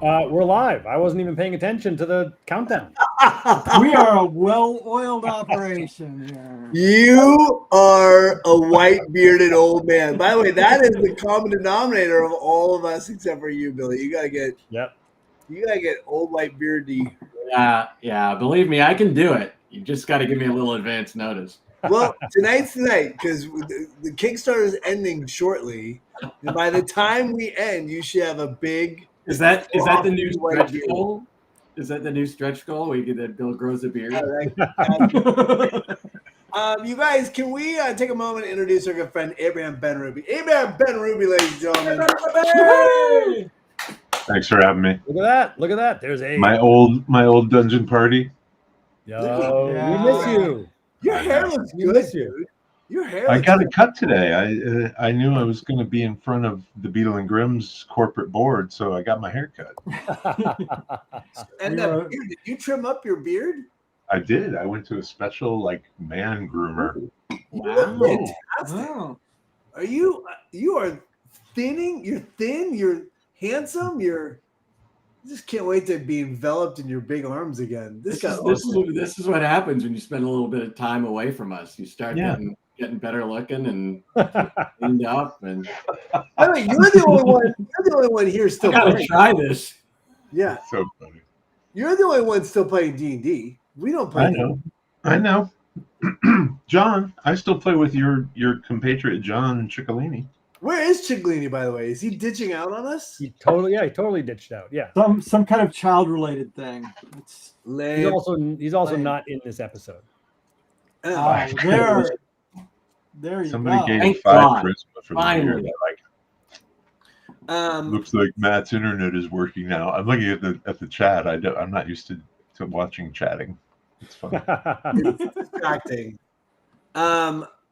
We're live. I wasn't even paying attention to the countdown. We are a well-oiled operation here. You are a white-bearded old man. By the way, that is the common denominator of all of us except for you, Billy. You gotta get old white beardy. Yeah. Believe me, I can do it. You just got to give me a little advance notice. Well, tonight's the night because the Kickstarter is ending shortly, and by the time we end, you should have a big. Is that the new stretch goal? Is that the new stretch goal? We get that Bill grows a beard. You guys, can we take a moment and introduce our good friend Abraham Ben-Ruby? Abraham Ben-Ruby, ladies and gentlemen. Hey! Thanks for having me. Look at that. There's a My old dungeon party. Yo, we miss you. Your hair looks good, dude. Your hair. I got it cut today. I knew I was going to be in front of the Beetle and Grimm's corporate board, so I got my hair cut. And that beard, did you trim up your beard? I did. I went to a special man groomer. Wow. Fantastic. Are you are thinning? You're thin. You're handsome. I just can't wait to be enveloped in your big arms again. This is what happens when you spend a little bit of time away from us. You start getting better looking and cleaned up. And by the way, you're the only one. You're the only one here still. I gotta try this. Yeah, so funny. You're the only one still playing D&D. We don't play. I know. John, I still play with your compatriot John Ciccolini. Where is Ciccolini, by the way? Is he ditching out on us? He totally ditched out. Yeah. Some kind of child-related thing. It's lame. He's also not in this episode. There you Somebody go. gave Thank 5 God. charisma for Finally. the beard. Looks like Matt's internet is working now. I'm looking at the chat. I'm not used to watching chatting. It's fun. It's distracting.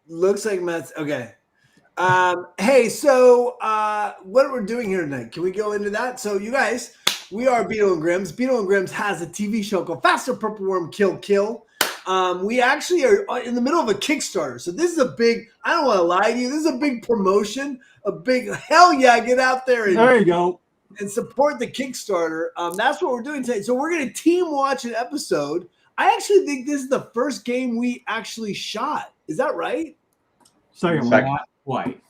Looks like Matt's okay. Hey, so what we're doing here tonight? Can we go into that? So, you guys, we are Beetle and Grimm's. Beetle and Grimm's has a TV show called Faster Purple Worm Kill. We actually are in the middle of a Kickstarter. So this is a big, I don't want to lie to you, this is a big promotion, a big, hell yeah, get out there There you go. and support the Kickstarter. That's what we're doing today. So we're going to team watch an episode. I actually think this is the first game we actually shot. Is that right? Second Second. one. White.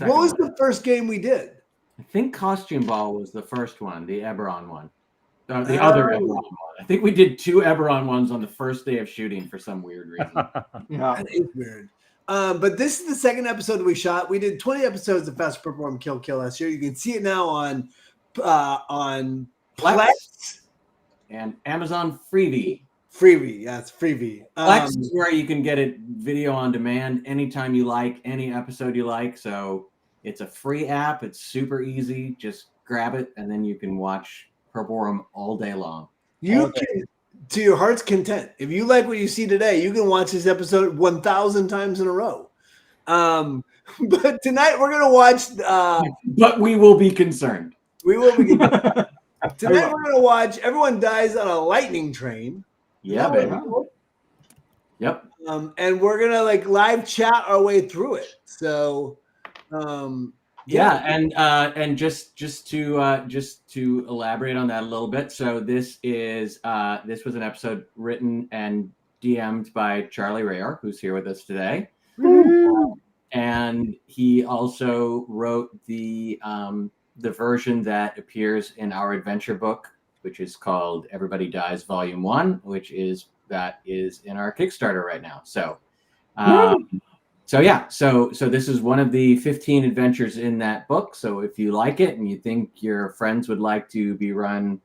What was the first game we did? I think Costume Ball was the first one, the Eberron one. The other Eberron one. I think we did 2 Eberron ones on the first day of shooting for some weird reason. Yeah. That is weird. But this is the second episode we shot. We did 20 episodes of Fast Perform Kill last year. You can see it now on Plex and Amazon Freebie. Yeah, it's Freebie. Plex is where you can get it video on demand anytime you like, any episode you like. So it's a free app. It's super easy. Just grab it, and then you can watch Purple Worm all day long. You can, to your heart's content. If you like what you see today, you can watch this episode 1,000 times in a row. But tonight we're gonna watch. But we will be concerned. We will be. Tonight we're gonna watch Everyone Dies on a Lightning Train. Yeah, baby. Yep. And we're gonna live chat our way through it. So, and just to elaborate on that a little bit. So this was an episode written and DM'd by Charlie Rayer, who's here with us today. And he also wrote the version that appears in our adventure book, which is called Everybody Dies Volume 1, which is in our Kickstarter right now. So this is one of the 15 adventures in that book. So if you like it and you think your friends would like to be run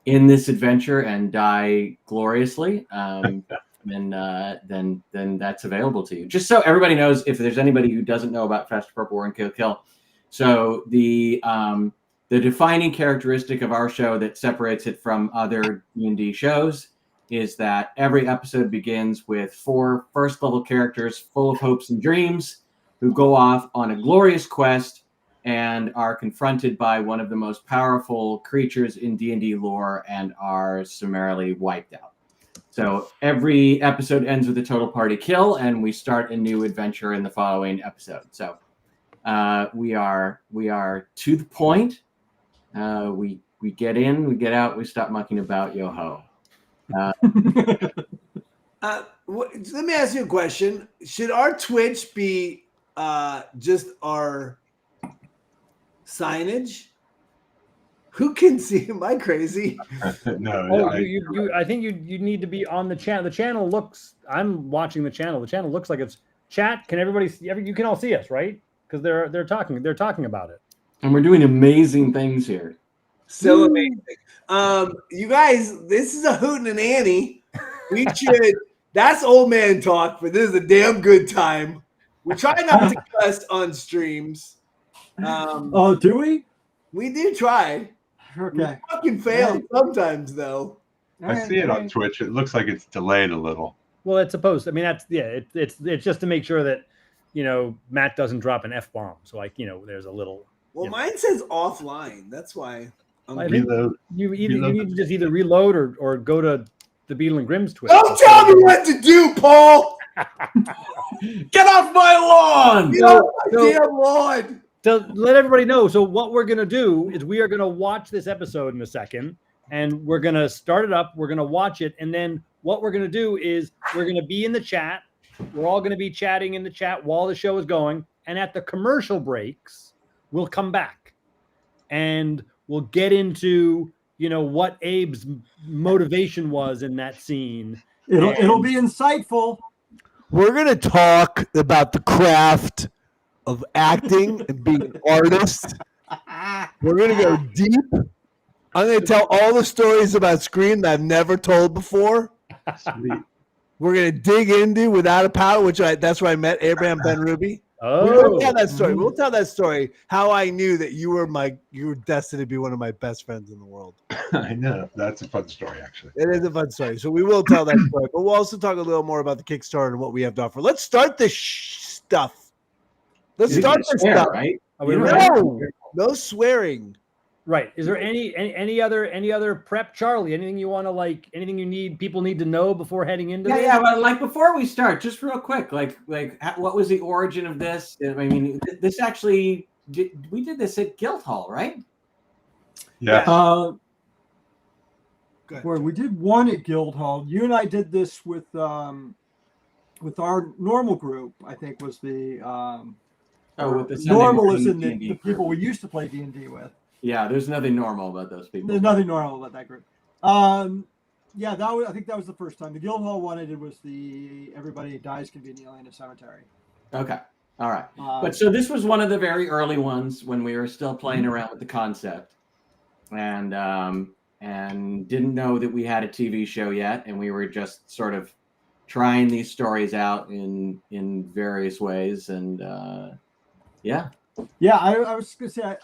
in this adventure and die gloriously, then that's available to you. Just so everybody knows, if there's anybody who doesn't know about Faster Purple Worm Kill. So the defining characteristic of our show that separates it from other D&D shows is that every episode begins with 4 first-level characters full of hopes and dreams who go off on a glorious quest and are confronted by one of the most powerful creatures in D&D lore and are summarily wiped out. So every episode ends with a total party kill, and we start a new adventure in the following episode. So we are to the point. We we get in, we get out, we stop mucking about. Yo ho. Let me ask you a question. Should our Twitch be just our signage? Who can see? Am I crazy? No, Oh, I think you need to be on the channel. The channel looks. I'm watching the channel. The channel looks like it's chat. Can everybody see? You can all see us, right? Because they're talking. They're talking about it. And we're doing amazing things here. So amazing. You guys, this is a Hootin' and Annie. We should. That's old man talk, but this is a damn good time. We try not to cuss on streams. Oh, do we? We do try. Okay. We fucking fail sometimes, though. I see it on Twitch. It looks like it's delayed a little. Well, it's supposed. I mean, that's it's just to make sure that Matt doesn't drop an F-bomb. So there's a little. Well, mine says offline. That's why. I think you need to just either reload or go to the Beetle and Grimm's Twitch. Don't tell me what to do, Paul. Get off my lawn! Get off my damn lawn. To let everybody know, so what we're going to do is we are going to watch this episode in a second, and we're going to start it up. We're going to watch it, and then what we're going to do is we're going to be in the chat. We're all going to be chatting in the chat while the show is going, and at the commercial breaks, we'll come back, and we'll get into what Abe's motivation was in that scene. It'll be insightful. We're going to talk about the craft of acting and being an artist. We're going to go deep. I'm going to tell all the stories about Scream that I've never told before. Sweet. We're going to dig into Without a Paddle, that's where I met Abraham Ben Ruby. We'll tell that story. We'll tell that story, how I knew that you were destined to be one of my best friends in the world. I know. That's a fun story, actually. It is a fun story. So we will tell that story, but we'll also talk a little more about the Kickstarter and what we have to offer. Let's start this stuff. Let's start this stuff. Right? No swearing. Right. Is there any other prep, Charlie? Anything you want to anything people need to know before heading into this? Yeah, but before we start, just real quick, what was the origin of this? I mean, this actually we did this at Guildhall, right? Yeah. Where we did one at Guildhall. You and I did this with our normal group. I think was the with the normal is in the people we used to play D&D with. Yeah, there's nothing normal about those people. There's nothing normal about that group. I think that was the first time. The Guildhall one I did was the Everybody Dies Conveniently in a Cemetery. Okay. All right. But so this was one of the very early ones when we were still playing around with the concept and didn't know that we had a TV show yet. And we were just sort of trying these stories out in various ways. And yeah. Yeah, I was going to say,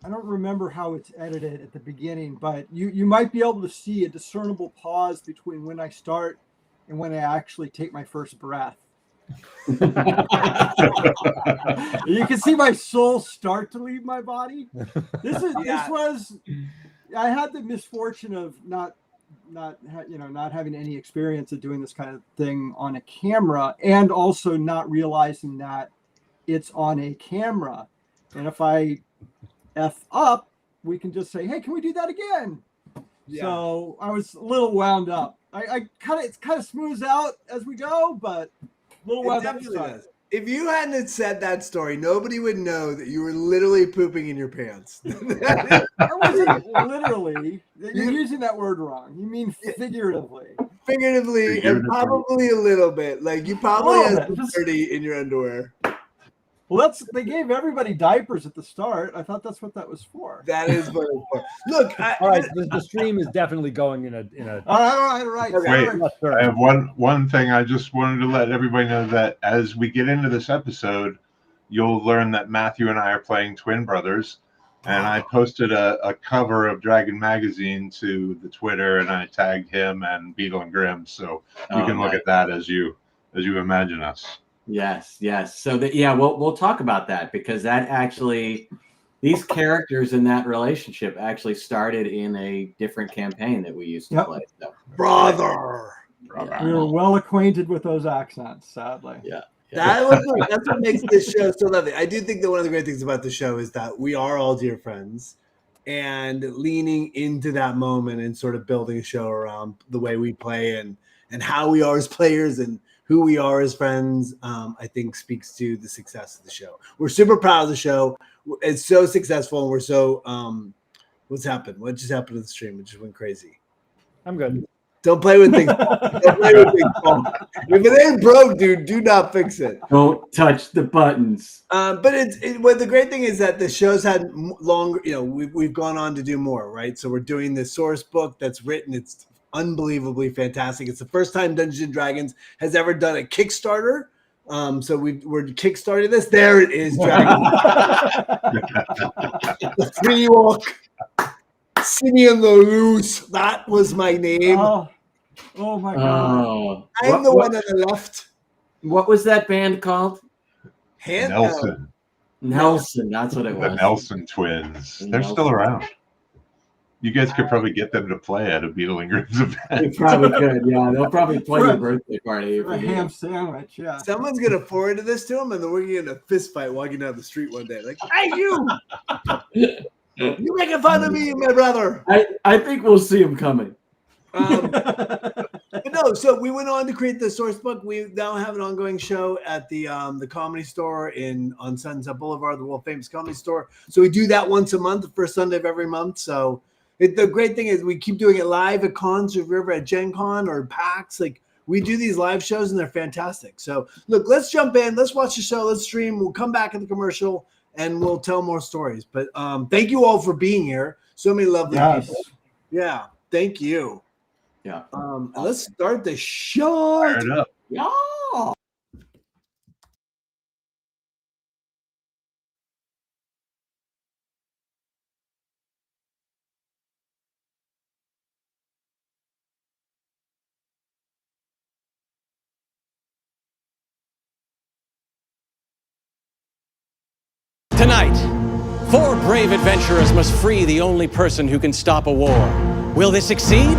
I don't remember how it's edited at the beginning, but you might be able to see a discernible pause between when I start and when I actually take my first breath. You can see my soul start to leave my body. I had the misfortune of not having any experience of doing this kind of thing on a camera, and also not realizing that it's on a camera. And if I F up, we can just say, hey, can we do that again? Yeah. So I was a little wound up. It kind of smooths out as we go, but a little wound up. If you hadn't said that story, nobody would know that you were literally pooping in your pants. I wasn't literally. You're using that word wrong. You mean figuratively. Figuratively, and probably a little bit. You probably have some dirty in your underwear. Well, they gave everybody diapers at the start. I thought that's what that was for. That is what it's for. Look, all right, the stream is definitely going in a. All right. Wait, I have one thing. I just wanted to let everybody know that as we get into this episode, you'll learn that Matthew and I are playing twin brothers, and I posted a cover of Dragon Magazine to the Twitter, and I tagged him and Beetle and Grimm, so you can look at that as you imagine us. Yes. So we'll talk about that, because that actually, these characters in that relationship actually started in a different campaign that we used to play. So. Brother. We were well acquainted with those accents, sadly. Yeah. That's what makes this show so lovely. I do think that one of the great things about the show is that we are all dear friends. and leaning into that moment and sort of building a show around the way we play and how we are as players and who we are as friends, I think speaks to the success of the show. We're super proud of the show. It's so successful, and we're so what's happened? What just happened to the stream? It just went crazy. I'm good. Don't play with things. Don't play with things. If it ain't broke, dude, do not fix it. Don't touch the buttons. But the great thing is that the show's had longer. You know, we've gone on to do more, right? So we're doing the source book that's written. It's unbelievably fantastic. It's the first time Dungeons and Dragons has ever done a Kickstarter. So we're kickstarting this. There it is, Dragon. The Free Walk. Simeon the Loose. That was my name. Oh my God. I'm the one on the left. What was that band called? Nelson. Nelson, that's what it The was. Nelson twins. They're Nelson. still around. You guys could probably get them to play at a Beetle and Grimm's event. They probably could, yeah. They'll probably play your birthday party. if A you ham do. sandwich, yeah. Someone's gonna forward to this to him, and then we're getting a fist fight walking down the street one day. Like, hey, you making fun of me, my brother. I think we'll see him coming. But no, so we went on to create the source book. We now have an ongoing show at the Comedy Store on Sunset Boulevard, the world famous Comedy Store. So we do that once a month, the first Sunday of every month. So the great thing is we keep doing it live at cons. If you're ever at Gen Con or PAX, like we do these live shows and they're fantastic. So look, let's jump in. Let's watch the show. Let's stream. We'll come back in the commercial and we'll tell more stories. But thank you all for being here. So many lovely people. Yeah, thank you. Yeah. Let's start the show. Fire it up. Yeah. Tonight, 4 brave adventurers must free the only person who can stop a war. Will they succeed?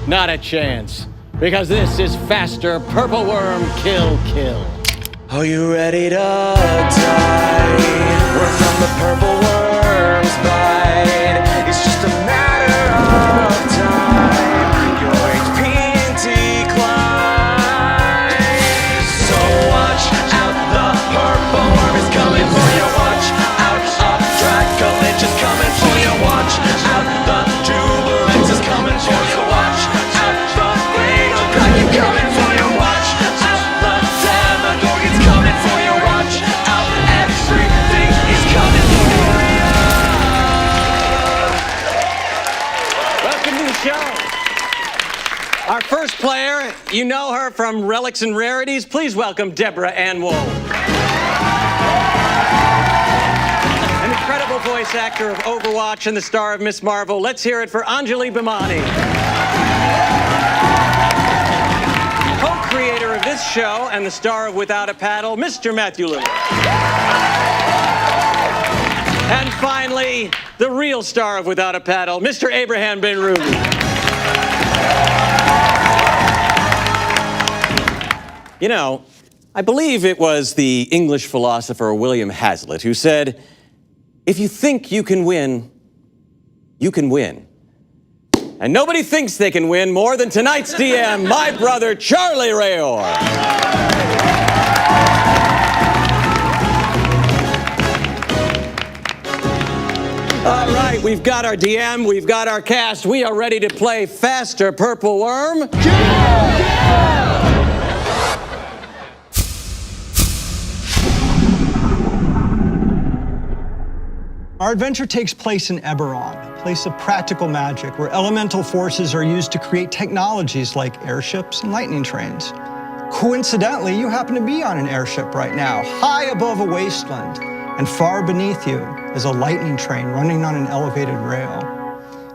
Not a chance, because this is Faster Purple Worm Kill Kill. Are you ready to die? We're from the Purple Worm's bite. It's just a matter of time. Your HP declines. So watch out, the Purple Worm is coming for you. Watch out, Dracolich is coming for you. Watch out, the Jubilex is coming for you. Watch out, the Fatal Kraken coming for you. Watch out, the Demogorgon's coming for you. Watch out, everything is coming for you. Welcome to the show. Our first player, you know her from Relics and Rarities. Please welcome Deborah Ann Wool. An incredible voice actor of Overwatch and the star of Miss Marvel. Let's hear it for Anjali Bhimani. Co-creator of this show and the star of Without a Paddle, Mr. Matthew Lillard. And finally, the real star of Without a Paddle, Mr. Abraham Ben Ruby. You know, I believe it was the English philosopher William Hazlitt who said, if you think you can win, you can win. And nobody thinks they can win more than tonight's DM, my brother Charlie Rayor. All right, we've got our DM, we've got our cast. We are ready to play Faster Purple Worm. Our adventure takes place in Eberron, a place of practical magic where elemental forces are used to create technologies like airships and lightning trains. Coincidentally, you happen to be on an airship right now, high above a wasteland, and far beneath you is a lightning train running on an elevated rail.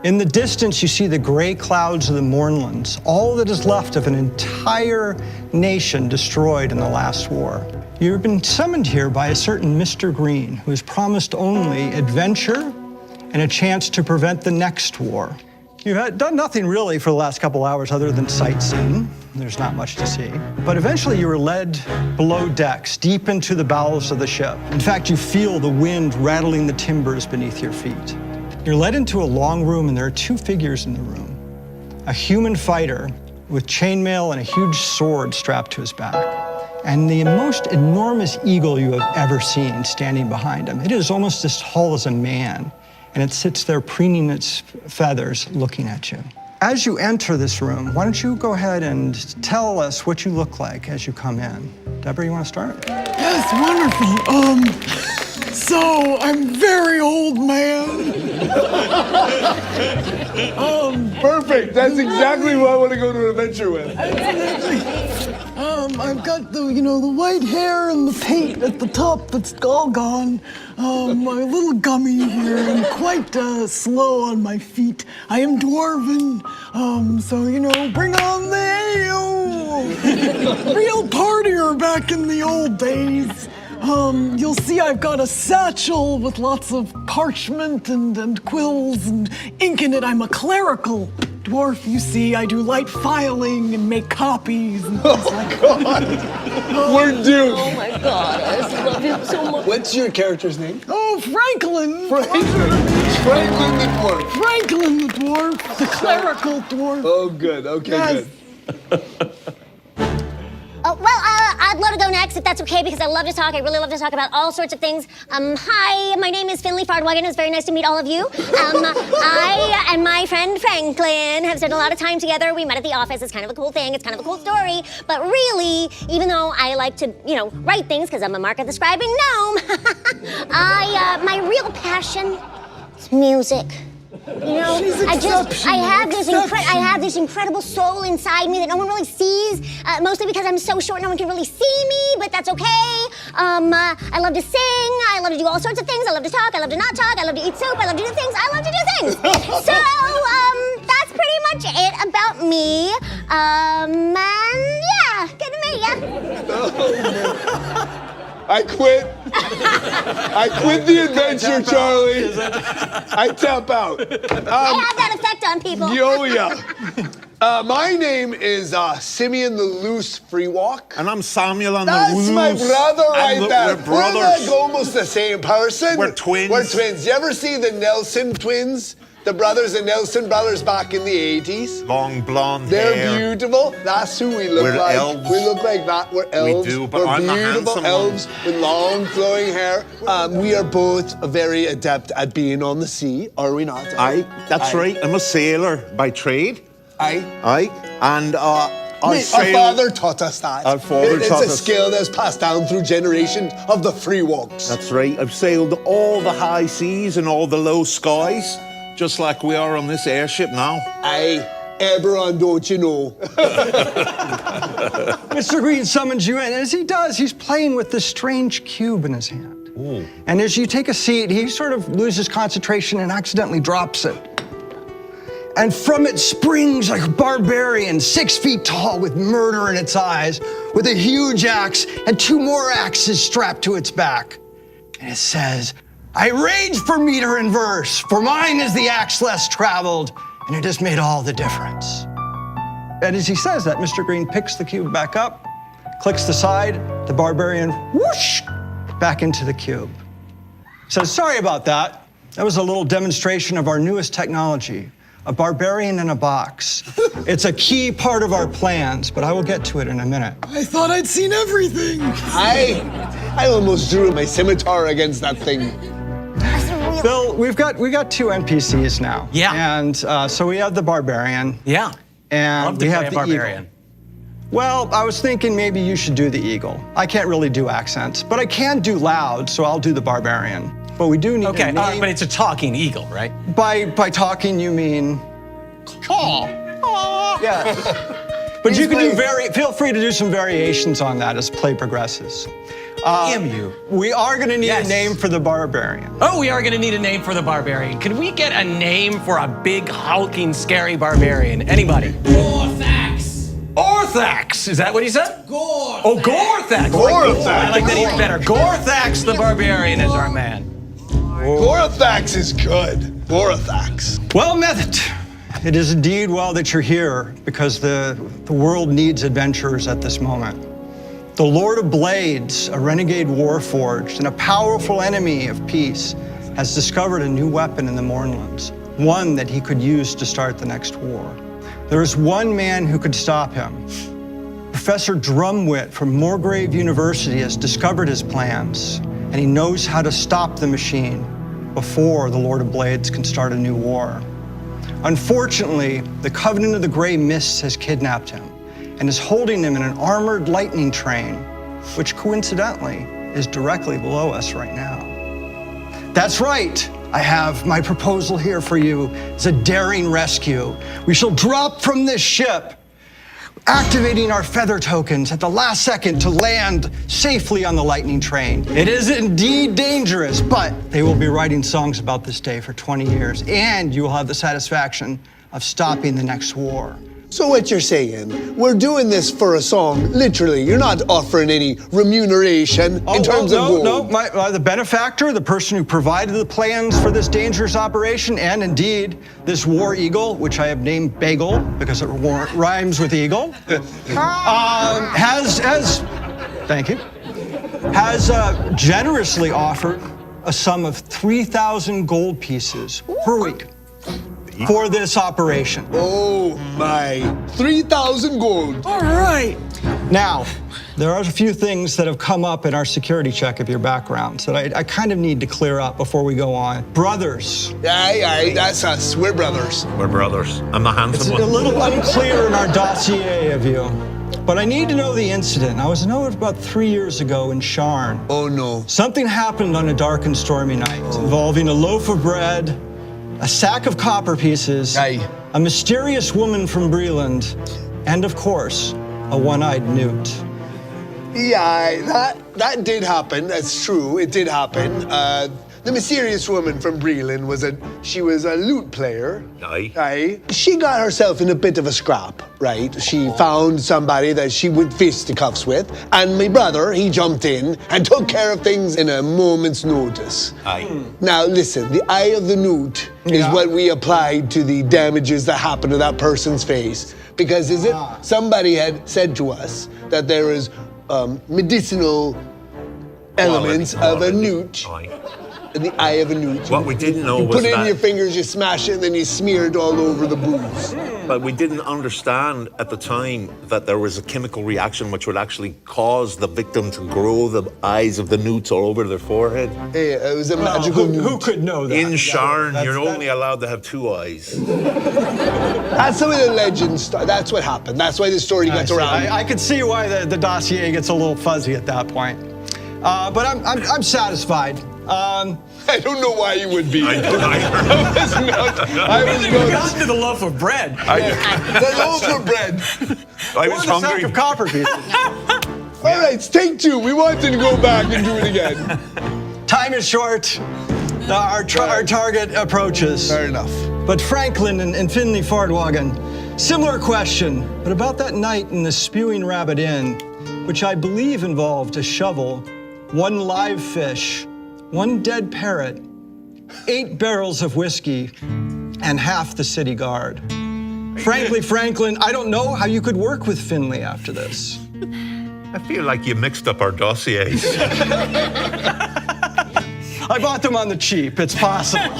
In the distance, you see the gray clouds of the Mournlands, all that is left of an entire nation destroyed in the last war. You've been summoned here by a certain Mr. Green, who has promised only adventure and a chance to prevent the next war. You've done nothing really for the last couple hours other than sightseeing. There's not much to see. But eventually you were led below decks, deep into the bowels of the ship. In fact, you feel the wind rattling the timbers beneath your feet. You're led into a long room, and there are two figures in the room. A human fighter with chainmail and a huge sword strapped to his back, and the most enormous eagle you have ever seen standing behind him. It is almost as tall as a man, and it sits there preening its feathers, looking at you. As you enter this room, why don't you go ahead and tell us what you look like as you come in? Deborah, you want to start? Yes, wonderful. So I'm very old, man. Perfect. That's exactly who I want to go to an adventure with. I've got the white hair and the paint at the top that's all gone. I'm a little gummy here and quite slow on my feet. I am dwarven. So bring on the ale. Real partier back in the old days. You'll see I've got a satchel with lots of parchment and quills and ink in it. I'm a clerical dwarf, you see. I do light filing and make copies and things like that. We're doomed. Oh my God, I just love him so much. What's your character's name? Oh, Franklin! Franklin the dwarf. Franklin the dwarf, the clerical dwarf. Oh, good. Okay, Yes. good. I'd love to go next if that's okay, because I love to talk. I really love to talk about all sorts of things. Hi, my name is Finley Fardwagon. It's very nice to meet all of you. I and my friend Franklin have spent a lot of time together. We met at the office. It's kind of a cool thing. It's kind of a cool story. But really, even though I like to, write things because I'm a market describing gnome, my real passion is music. I have this incredible soul inside me that no one really sees, mostly because I'm so short, no one can really see me, but that's okay. I love to sing, I love to do all sorts of things, I love to talk, I love to not talk, I love to eat soup, I love to do things, I love to do things. So, that's pretty much it about me. And yeah, good to meet ya. I quit. I quit the adventure, Charlie. I tap out. I have that effect on people. Yo, yeah. My name is Simeon the Loose Freewalk. And I'm Samuel on the That's loose. my brother right there. We're brothers. We're like almost the same person. We're twins. We're twins. You ever see the Nelson twins? The brothers, the Nelson brothers back in the 80s. Long blonde They're hair. beautiful. That's who we look We're like. elves. We look like that. We're elves. We do, but we're I'm the beautiful handsome elves one. with long flowing hair. We are both very adept at being on the sea, are we not? That's right. I'm a sailor by trade. Aye. And Our father taught us that. Our father taught It's a us. skill that's passed down through generations of the free walks. That's right. I've sailed all the high seas and all the low skies, just like we are on this airship now. Aye. Eberron, don't you know? Mr. Green summons you in, and as he does, he's playing with this strange cube in his hand. Ooh. And as you take a seat, he sort of loses concentration and accidentally drops it. And from it springs a barbarian, 6 feet tall with murder in its eyes, with a huge axe and 2 more axes strapped to its back. And it says, I rage for meter and verse, for mine is the axe less traveled, and it has made all the difference. And as he says that, Mr. Green picks the cube back up, clicks the side, the barbarian whoosh, back into the cube. Says, sorry about that. That was a little demonstration of our newest technology, a barbarian in a box. It's a key part of our plans, but I will get to it in a minute. I thought I'd seen everything. I almost drew my scimitar against that thing. Bill, we got 2 NPCs now. Yeah. And so we have the barbarian. Yeah. And Love to we play have a the barbarian. eagle. Well, I was thinking maybe you should do the eagle. I can't really do accents, but I can do loud, so I'll do the barbarian. But we do need Okay, a name. but it's a talking eagle, right? By talking, you mean caw. Yes. But you can feel free to do some variations on that as play progresses. Emu. We are going to need Yes. a name for the barbarian. Oh, we are going to need a name for the barbarian. Could we get a name for a big, hulking, scary barbarian? Anybody? Gorthax. Orthax! Is that what he said? Gore. Oh, Gorthax! Gorthax. I like that even better. Gorthax the barbarian is our man. Gorthax is good. Gorthax. Well met. It is indeed well that you're here, because the world needs adventurers at this moment. The Lord of Blades, a renegade warforged and a powerful enemy of peace, has discovered a new weapon in the Mournlands, one that he could use to start the next war. There is one man who could stop him. Professor Drumwit from Morgrave University has discovered his plans, and he knows how to stop the machine before the Lord of Blades can start a new war. Unfortunately, the Covenant of the Grey Mists has kidnapped him and is holding him in an armored lightning train, which coincidentally is directly below us right now. That's right. I have my proposal here for you. It's a daring rescue. We shall drop from this ship, activating our feather tokens at the last second to land safely on the lightning train. It is indeed dangerous, but they will be writing songs about this day for 20 years, and you will have the satisfaction of stopping the next war. So what you're saying, we're doing this for a song, literally. You're not offering any remuneration in terms of gold. No, the benefactor, the person who provided the plans for this dangerous operation, and indeed this war eagle, which I have named Bagel because it rhymes with eagle, has generously offered a sum of 3,000 gold pieces per week for this operation. Oh my, 3,000 gold. All right. Now, there are a few things that have come up in our security check of your backgrounds that I kind of need to clear up before we go on. Brothers. Aye, that's us. We're brothers. We're brothers. I'm the handsome It's one. a little unclear in our dossier of you, but I need to know the incident. I was noted about 3 years ago in Sharn. Oh no. Something happened on a dark and stormy night involving a loaf of bread, a sack of copper pieces, Aye. a mysterious woman from Breland, and of course, a one-eyed newt. Yeah, that did happen. That's true. It did happen. The mysterious woman from Breland was a lute player. Aye. Aye. She got herself in a bit of a scrap, right? She found somebody that she would fisticuffs with, and my brother, he jumped in and took care of things in a moment's notice. Aye. Now listen, the eye of the newt is what we applied to the damages that happened to that person's face. Because somebody had said to us that there is medicinal elements of a newt. Aye. In the eye of a newt. What we didn't know You was put it in that- your fingers, you smash it, and then you smear it all over the booze. But we didn't understand at the time that there was a chemical reaction which would actually cause the victim to grow the eyes of the newts all over their forehead. Hey, it was a magical newt. Who could know that? In Sharn, That's- you're only allowed to have 2 eyes. That's the way the legend started. That's what happened. That's why the story gets around. I could see why the dossier gets a little fuzzy at that point. But I'm satisfied. I don't know why you would be. I was Got to the loaf of bread. The loaf of bread. I was Or the sack hungry. of copper pieces. All right, take 2. We wanted to go back and do it again. Time is short. Our target approaches. Fair enough. But Franklin and Finley Fardwagon, similar question, but about that night in the Spewing Rabbit Inn, which I believe involved a shovel, 1 live fish, 1 dead parrot, 8 barrels of whiskey, and half the city guard. Frankly, Franklin, I don't know how you could work with Finley after this. I feel like you mixed up our dossiers. I bought them on the cheap, it's possible.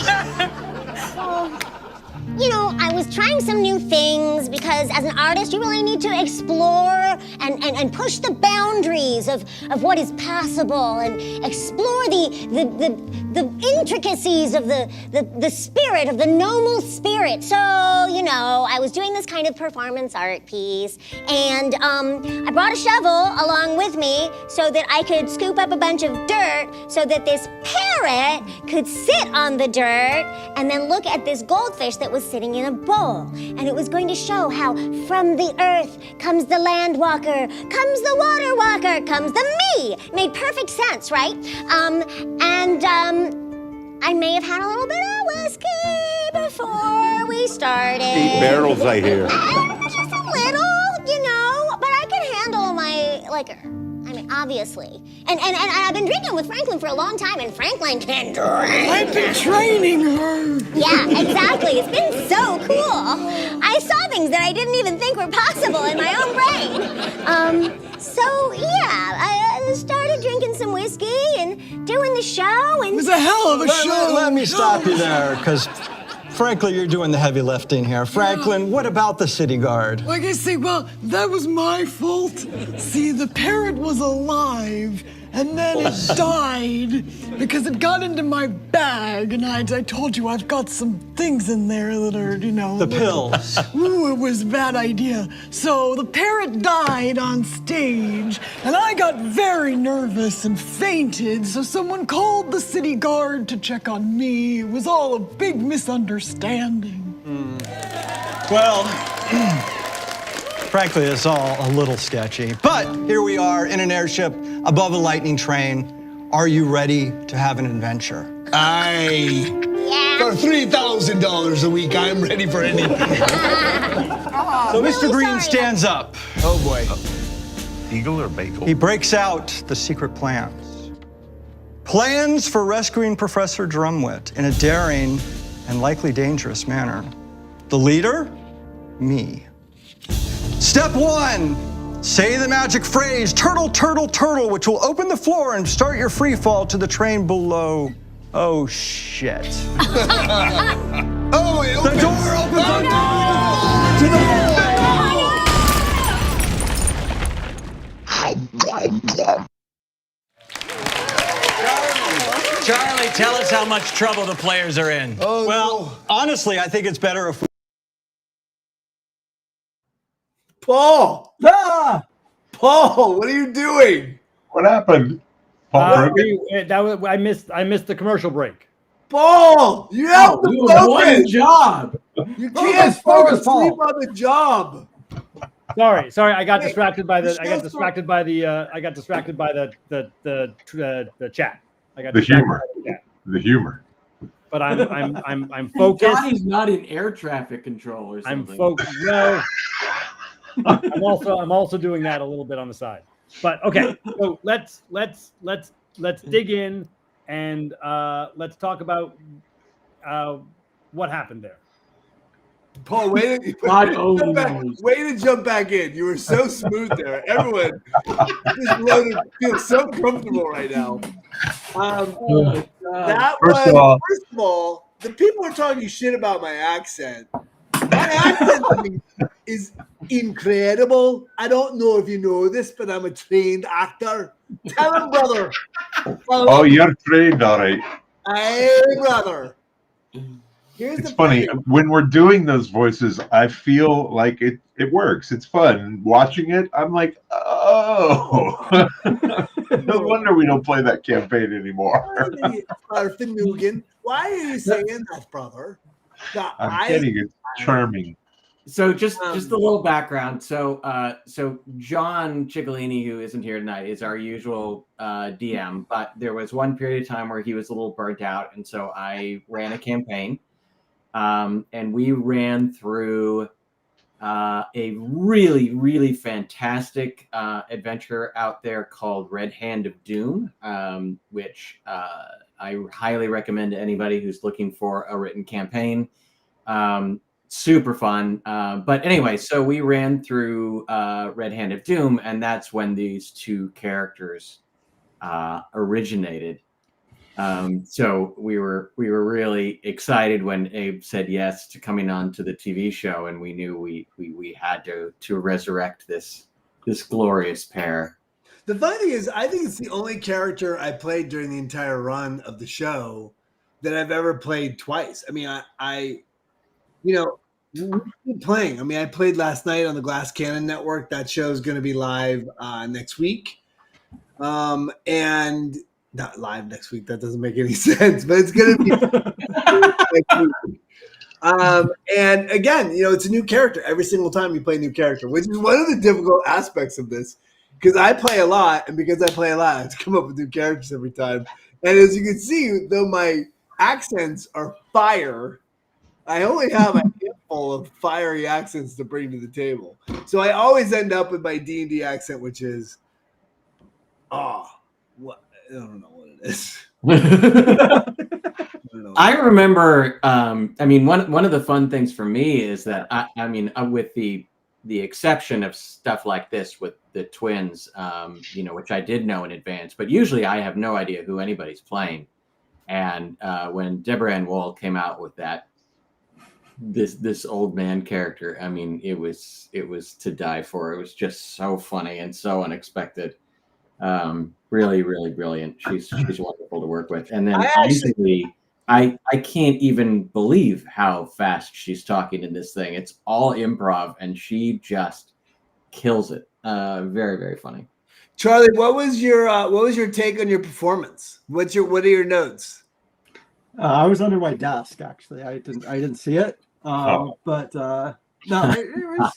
You know, I was trying some new things because as an artist, you really need to explore and push the boundaries of what is possible and explore the intricacies of the spirit, of the noble spirit. So, you know, I was doing this kind of performance art piece, and I brought a shovel along with me so that I could scoop up a bunch of dirt so that this parrot could sit on the dirt and then look at this goldfish that was sitting in a bowl. And it was going to show how from the earth comes the land walker, comes the water walker, comes the me. Made perfect sense, right? I may have had a little bit of whiskey before we started. 8 barrels, I hear. Just a little, you know, but I can handle my liquor. I mean, obviously. And I've been drinking with Franklin for a long time, and Franklin can drink. I've been training her. Yeah, exactly. It's been so cool. I saw things that I didn't even think were possible in my own brain. So, yeah, just started drinking some whiskey and doing the show. And It was a hell of a show. Let me stop you there, because frankly, you're doing the heavy lifting here. Franklin, what about the city guard? Like I say, well, that was my fault. See, the parrot was alive, and then it died because it got into my bag, and I told you I've got some things in there that are, The pills. Ooh, it was a bad idea. So the parrot died on stage, and I got very nervous and fainted, so someone called the city guard to check on me. It was all a big misunderstanding. Well, frankly, it's all a little sketchy. But here we are in an airship above a lightning train. Are you ready to have an adventure? For $3,000 a week, I'm ready for anything. So Mr. Green stands up. Oh boy. Eagle or bagel? He breaks out the secret plans. Plans for rescuing Professor Drumwit in a daring and likely dangerous manner. The leader? Me. Step 1, say the magic phrase, turtle, turtle, turtle, which will open the floor and start your free fall to the train below. Oh, shit. Oh, it The door opens to the Charlie, tell us how much trouble the players are in. Oh, Well, honestly, I think it's better if we... Paul, Ah! Paul, what are you doing? What happened? Paul broke it? I missed the commercial break. Paul, you have to You focus. one job. You can't Focus, fall Paul. asleep on the job. Sorry, I got distracted by the this I got goes distracted by the the chat. I got The distracted humor. by the chat. The humor. But I'm focused. Johnny's not in air traffic control or I'm something. focused. No. I'm also doing that a little bit on the side. But okay, so let's dig in and let's talk about what happened there. Paul, way to jump back in. You were so smooth there. Everyone just feels so comfortable right now. First of all, the people are talking shit about my accent. My accent is incredible. I don't know if you know this, but I'm a trained actor. Tell him, brother. Oh, you're trained, all right. Hey, brother. It's funny when we're doing those voices. I feel like it works. It's fun watching it. I'm like, oh, no wonder we don't play that campaign anymore. Why are you saying that, brother? I'm kidding. It's charming. So just a little background. So John Ciccolini, who isn't here tonight, is our usual DM. But there was one period of time where he was a little burnt out, and so I ran a campaign. And we ran through a really, really fantastic adventure out there called Red Hand of Doom, which I highly recommend to anybody who's looking for a written campaign. Super fun. But anyway, so we ran through Red Hand of Doom, and that's when these two characters originated. So we were really excited when Abe said yes to coming on to the TV show, and we knew we had to resurrect this glorious pair. The funny thing is, I think it's the only character I played during the entire run of the show that I've ever played twice. I mean, I playing. I mean, I played last night on the Glass Cannon Network. That show is going to be live next week, and not live next week. That doesn't make any sense, but it's going to be next week. And again, it's a new character every single time you play a new character, which is one of the difficult aspects of this. Because I play a lot, and because I play a lot, I have to come up with new characters every time. And as you can see, though my accents are fire, I only have a handful of fiery accents to bring to the table. So I always end up with my D&D accent, which is, what? I don't know what it is. I remember, one of the fun things for me is that, with the exception of stuff like this with the twins, which I did know in advance, but usually I have no idea who anybody's playing. And when Deborah Ann Woll came out with this old man character, I mean, it was to die for. It was just so funny and so unexpected. Really, really brilliant. She's wonderful to work with. And then I can't even believe how fast she's talking in this thing. It's all improv, and she just kills it. Very, very funny. Charlie, what was your take on your performance? What are your notes? I was under my desk, actually. I didn't see it. But no, it was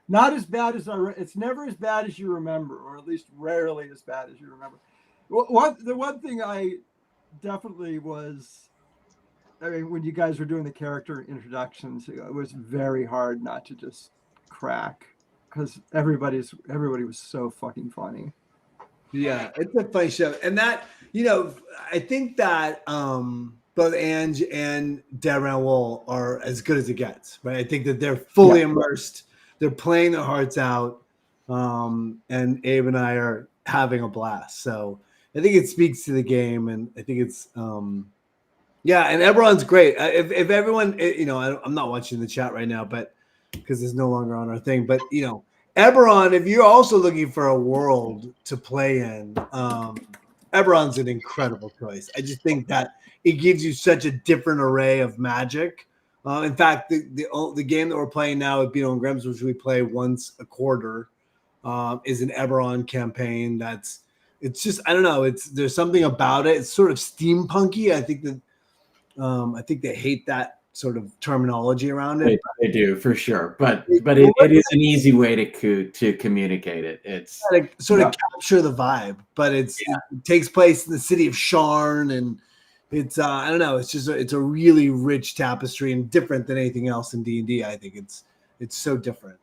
not as bad as it's never as bad as you remember, or at least rarely as bad as you remember. The one thing I definitely was, I mean, when you guys were doing the character introductions, it was very hard not to just crack, because everybody was so fucking funny. Yeah, it's a funny show. And that, I think that both Ange and Deborah Ann Woll are as good as it gets, right? I think that they're fully immersed. They're playing their hearts out. And Abe and I are having a blast. So I think it speaks to the game. And I think it's, and Eberron's great. If everyone, I'm not watching the chat right now, but because it's no longer on our thing, but, Eberron, if you're also looking for a world to play in, Eberron's an incredible choice. I just think that it gives you such a different array of magic. In fact, the game that we're playing now at Beano and Grimm's, which we play once a quarter, is an Eberron campaign. It's just, I don't know. There's something about it. It's sort of steampunky. I think they hate that sort of terminology around it. They do, for sure, but it is an easy way to communicate it. It's sort of capture the vibe, but it takes place in the city of Sharn, and it's I don't know. It's just it's a really rich tapestry and different than anything else in D&D. I think it's so different.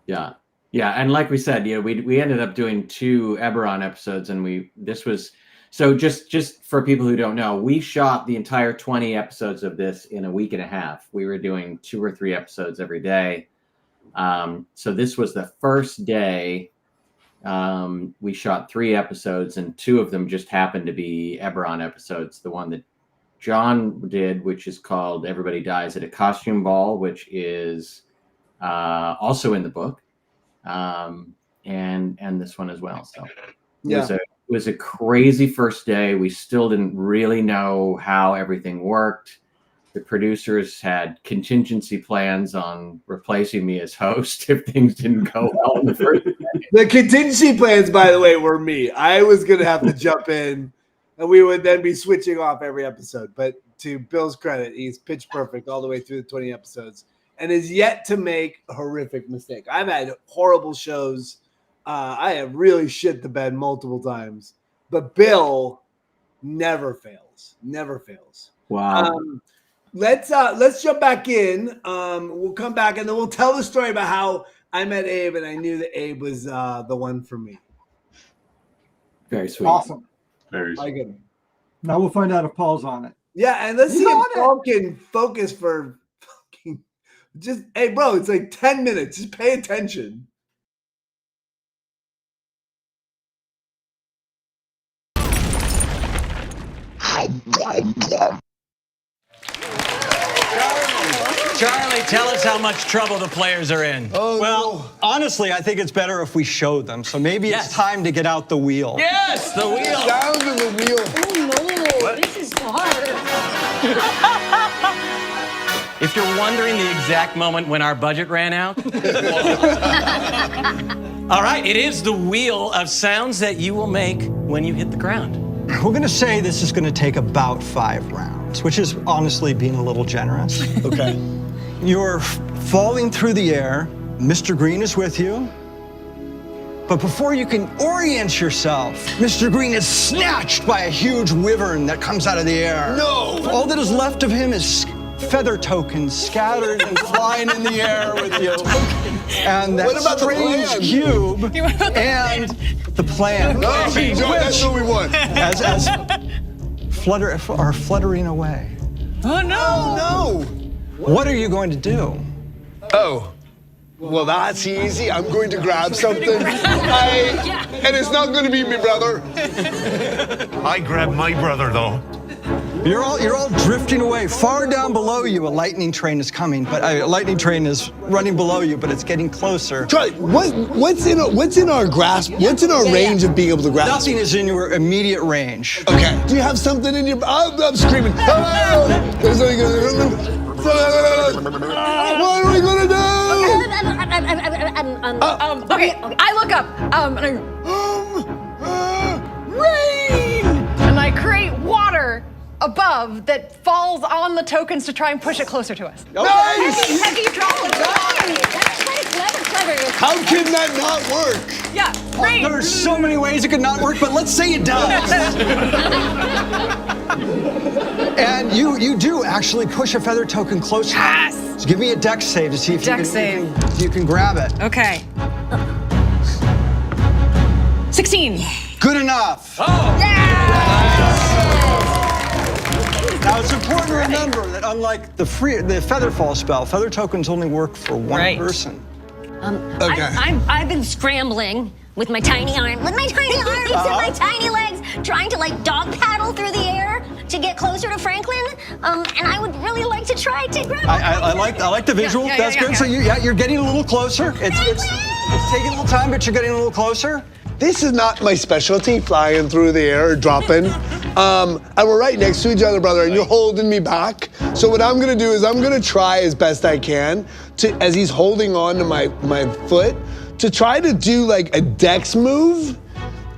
Yeah, and like we said, we ended up doing 2 Eberron episodes, and this was. So just for people who don't know, we shot the entire 20 episodes of this in a week and a half. We were doing 2 or 3 episodes every day. So this was the first day. We shot 3 episodes, and 2 of them just happened to be Eberron episodes. The one that John did, which is called Everybody Dies at a Costume Ball, which is also in the book, and this one as well. So it was a crazy first day. We still didn't really know how everything worked. The producers had contingency plans on replacing me as host if things didn't go well in the first day. The contingency plans, by the way, were me. I was going to have to jump in, and we would then be switching off every episode. But to Bill's credit, he's pitch perfect all the way through the 20 episodes and is yet to make a horrific mistake. I've had horrible shows. I have really shit the bed multiple times, but Bill never fails. Never fails. Wow. Let's jump back in. We'll come back and then we'll tell the story about how I met Abe and I knew that Abe was the one for me. Very sweet. Awesome. Very sweet. I get him. Now we'll find out if Paul's on it. Yeah, and let's see if Paul can focus for fucking just. Hey, bro, it's like 10 minutes. Just pay attention. Charlie, tell us how much trouble the players are in. Well, honestly, I think it's better if we show them. So maybe it's time to get out the wheel. Yes, the wheel. Down to the wheel. Oh no, this is hard. If you're wondering the exact moment when our budget ran out. All right, it is the wheel of sounds that you will make when you hit the ground. We're going to say this is going to take about 5 rounds, which is honestly being a little generous. Okay. You're falling through the air. Mr. Green is with you. But before you can orient yourself, Mr. Green is snatched by a huge wyvern that comes out of the air. No! All that is left of him is feather tokens scattered and flying in the air with you. And that What about the strange plan? cube and the plan. No, that's what we want. As flutter are fluttering away. Oh no! No! What are you going to do? Oh, Well, that's easy. I'm going to grab something. And it's not going to be me, brother. I grabbed my brother, though. You're all drifting away. Far down below you, a lightning train is coming, but a lightning train is running below you, but it's getting closer. Charlie, what's in our grasp? What's in our range of being able to grasp? Nothing is in your immediate range. Okay. Do you have something in your? I'm screaming. Hello! What are we gonna do? Okay, I look up, and I rain! And I create water above that falls on the tokens to try and push it closer to us. Nice! Heavy hydraulic. Clever. How can that not work? Yeah, rain. There are so many ways it could not work, but let's say it does. And you do actually push a feather token closer. Yes! So give me a dex save to see if you can grab it. Okay. 16. Good enough. Now it's important to remember that unlike the featherfall spell, feather tokens only work for one person. Okay. I've been scrambling with my tiny arms and my tiny legs, trying to like dog paddle through the air to get closer to Franklin. And I would really like to try to grab. I like the visual. That's good. So you're getting a little closer. It's taking a little time, but you're getting a little closer. This is not my specialty, flying through the air, dropping. And we're right next to each other, brother, and you're holding me back. So what I'm gonna do is I'm gonna try as best I can to, as he's holding on to my foot, to try to do like a dex move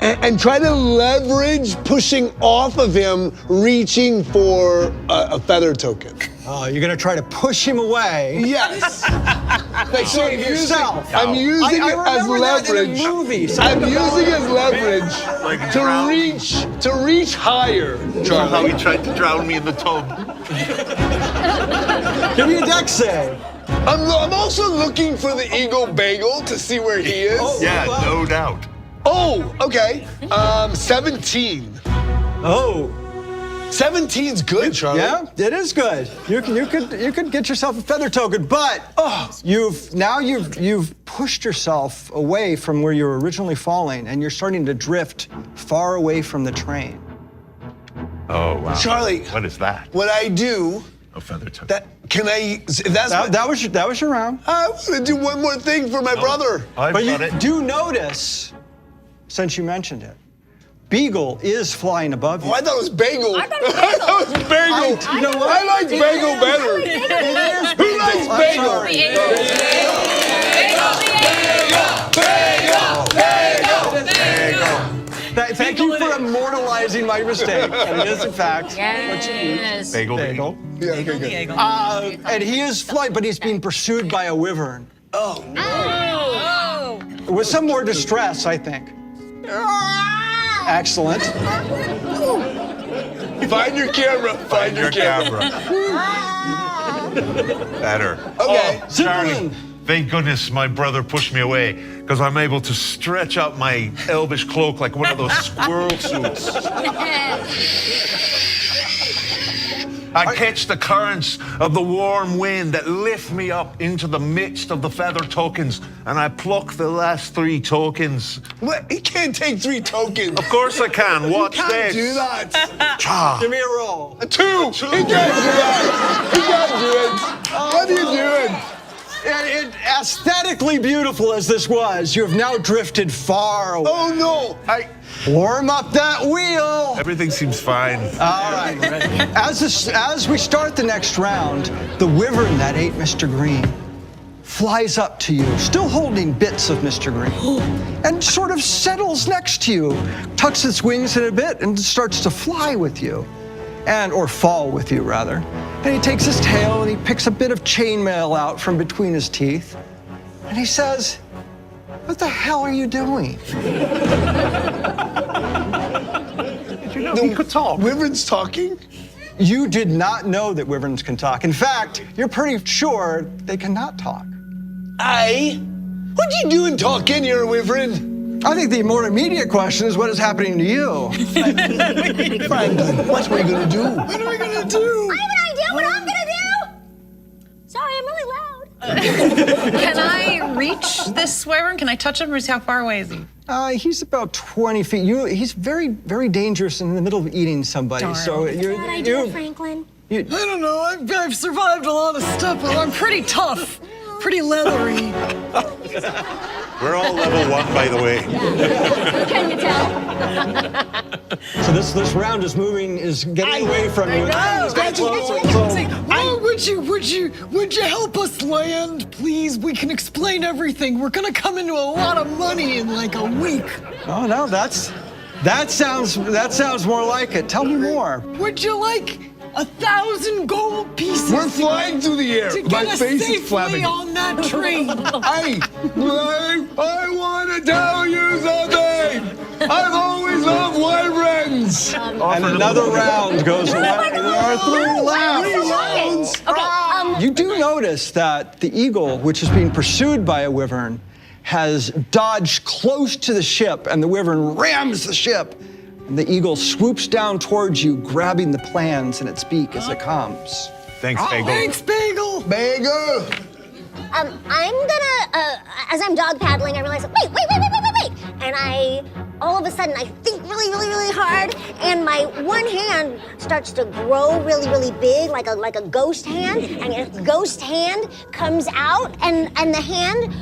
and try to leverage pushing off of him, reaching for a feather token. Oh, you're gonna try to push him away. Yes. So I'm using it as leverage. I'm using it as leverage to reach higher. Charlie, how he tried to drown me in the tub. Give me a dex save. I'm also looking for the Eagle Bagel to see where he is. Yeah, no doubt. Oh, okay. 17. Oh. 17's good, Charlie. Yeah, it is good. You could get yourself a feather token, but you've pushed yourself away from where you were originally falling, and you're starting to drift far away from the train. Oh wow, Charlie. What is that? What I do? A feather token. That was your round. I want to do one more thing for my brother. But you do notice, since you mentioned it, Beagle is flying above you. Oh, I thought it was Bagel. I thought it was Bagel. You know what? I like Bagel better. Who likes Bagel? Thank you for immortalizing my mistake. And it is, in fact, what you use. Bagel. Yeah, okay, good. And he is flying, but he's being pursued by a wyvern. Oh. With some more distress, I think. Excellent. Find your camera. Find your camera. Better. Okay. Charlie, thank goodness my brother pushed me away, because I'm able to stretch out my elvish cloak like one of those squirrel suits. I catch the currents of the warm wind that lift me up into the midst of the feather tokens, and I pluck the last 3 tokens. What? He can't take 3 tokens. Of course I can. Watch You can't this. do that. Give me a roll. A 2. He can't do that. He can't do it. What are you doing? And aesthetically beautiful as this was, you have now drifted far away. Oh no! Warm up that wheel. Everything seems fine. All right. As we start the next round, the wyvern that ate Mr. Green flies up to you, still holding bits of Mr. Green, and sort of settles next to you, tucks its wings in a bit, and starts to fly with you, or fall with you rather. And he takes his tail and he picks a bit of chainmail out from between his teeth, and he says, "What the hell are you doing?" Did you know he could talk? Wyvern's talking? You did not know that wyverns can talk. In fact, you're pretty sure they cannot talk. What you doing talking? You're a wyvern. I think the more immediate question is what is happening to you? Franklin, what are we gonna do? What are we gonna do? I have an idea what I'm gonna do. Sorry, I'm really loud. Can I reach this wyvern? Can I touch him, or how far away is he? He's about 20 feet. He's very, very dangerous in the middle of eating somebody. Darn. So Good idea, Franklin. I don't know. I've survived a lot of stuff, but I'm pretty tough, pretty leathery. We're all level 1, by the way. Can you tell? So this round is getting away from you. It's getting closer. Would you help us land, please? We can explain everything. We're gonna come into a lot of money in like a week. Oh no, that sounds more like it. Tell me more. Would you like 1,000 gold pieces? We're flying through the air. To My get us face is safely flapping. on that train. I want to tell you something. I've always loved wyverns. And another round goes away. There are 3 rounds. Okay, You do notice that the eagle, which is being pursued by a wyvern, has dodged close to the ship, and the wyvern rams the ship. And the eagle swoops down towards you, grabbing the plans in its beak as it comes. Thanks, Bagel. Thanks, Bagel. Bagel. I'm gonna, as I'm dog paddling, I realize, wait. And all of a sudden, I think really hard, and my one hand starts to grow really big, like a ghost hand, and a ghost hand comes out, and the hand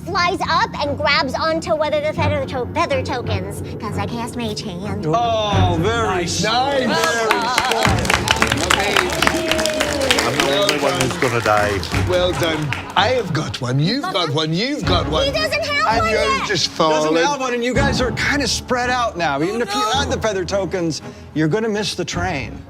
flies up and grabs onto one of the feather tokens, because I cast Mage Hand. Oh, very nice. I'm the only one who's gonna die. Well done. I have got one. You've got one. You've got one. He doesn't have And one you're yet. just Doesn't falling. have one, and you guys are kind of spread out now. Even if you had the feather tokens, you're going to miss the train.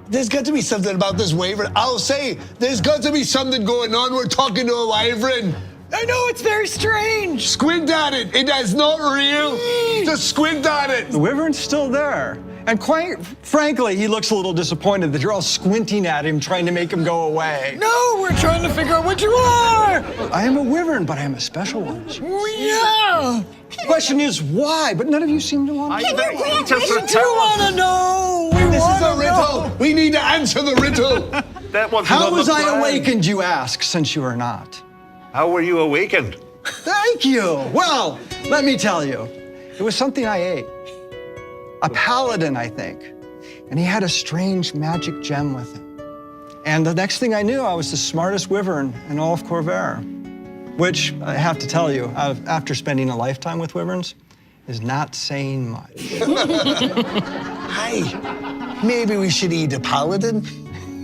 There's got to be something about this wyvern. I'll say, there's got to be something going on. We're talking to a wyvern. I know, it's very strange. Squint at it. It is not real. Just squint at it. The wyvern's still there. And quite frankly, he looks a little disappointed that you're all squinting at him, trying to make him go away. No, we're trying to figure out what you are. I am a wyvern, but I am a special one. Yeah. The question is why, but none of you seem to want to. We do want to know. This is a riddle. We need to answer the riddle. How was I awakened, you ask, since you are not? How were you awakened? Thank you. Well, let me tell you. It was something I ate. A paladin, I think. And he had a strange magic gem with him. And the next thing I knew, I was the smartest wyvern in all of Corvair. Which, I have to tell you, after spending a lifetime with wyverns, is not saying much. Maybe we should eat a paladin?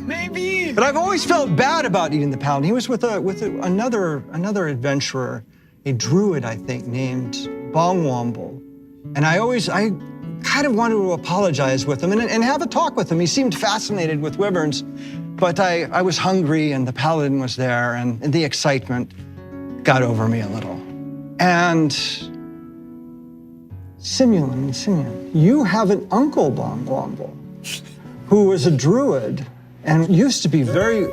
Maybe. But I've always felt bad about eating the paladin. He was with another adventurer, a druid, I think, named Bongwomble. And I kind of wanted to apologize with him and have a talk with him. He seemed fascinated with wyverns, but I was hungry and the paladin was there, and the excitement got over me a little. And Simeon, you have an uncle, Bongwomble, who was a druid and used to be very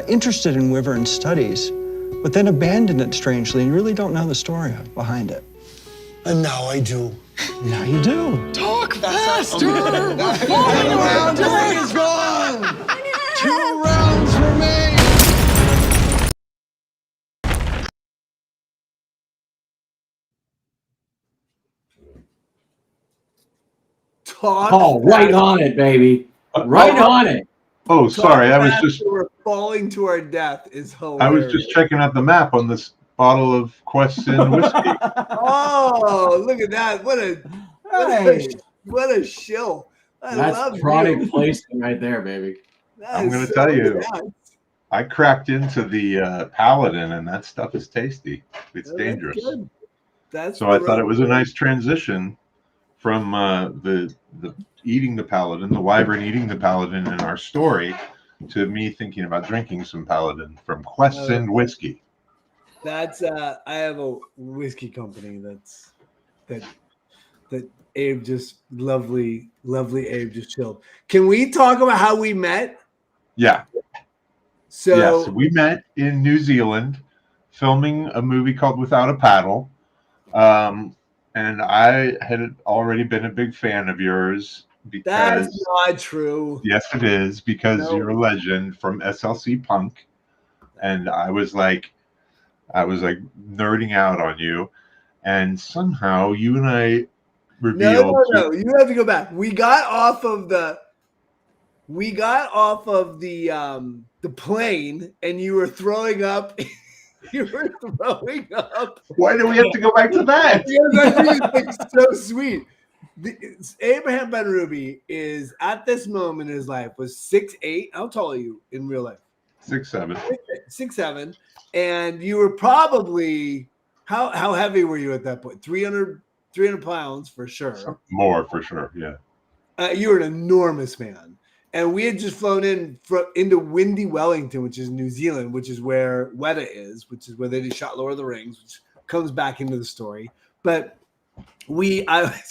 interested in wyvern studies, but then abandoned it strangely, and you really don't know the story behind it. And now I do. Now you do. Talk faster. Round 3 is gone. 2 rounds remain. Oh, right on it, baby. Right on it. Oh, sorry. I was just We're falling to our death is hilarious. I was just checking out the map on this bottle of Questin whiskey. Oh, look at that! What a shill! I That's love product you. placement right there, baby. That I'm is going to so tell you, nice. I cracked into the Paladin, and that stuff is tasty. It's Oh, that's dangerous. good. That's So I the thought it right was a way. nice transition from the eating the Paladin, the wyvern eating the Paladin in our story, to me thinking about drinking some Paladin from Questin whiskey. That's I have a whiskey company that Abe just lovely Abe just chilled. Can we talk about how we met? Yeah. So yes, we met in New Zealand filming a movie called Without a Paddle. And I had already been a big fan of yours because that's not true. yes, it is, because No. you're a legend from SLC Punk. And I was like, I was like nerding out on you, and somehow you and I No, revealed. no. You have to go back. We got off of the plane, and you were throwing up. You were throwing up. Why do we have to go back to that? Because I think it's like so sweet. Abraham Ben-Ruby is at this moment in his life was 6'8". How tall are you in real life? 6'7". 6'7". And you were probably how heavy were you at that point? 300 pounds for sure. More for sure, yeah. You were an enormous man. And we had just flown into windy Wellington, which is New Zealand, which is where Weta is, which is where they just shot Lord of the Rings, which comes back into the story. But I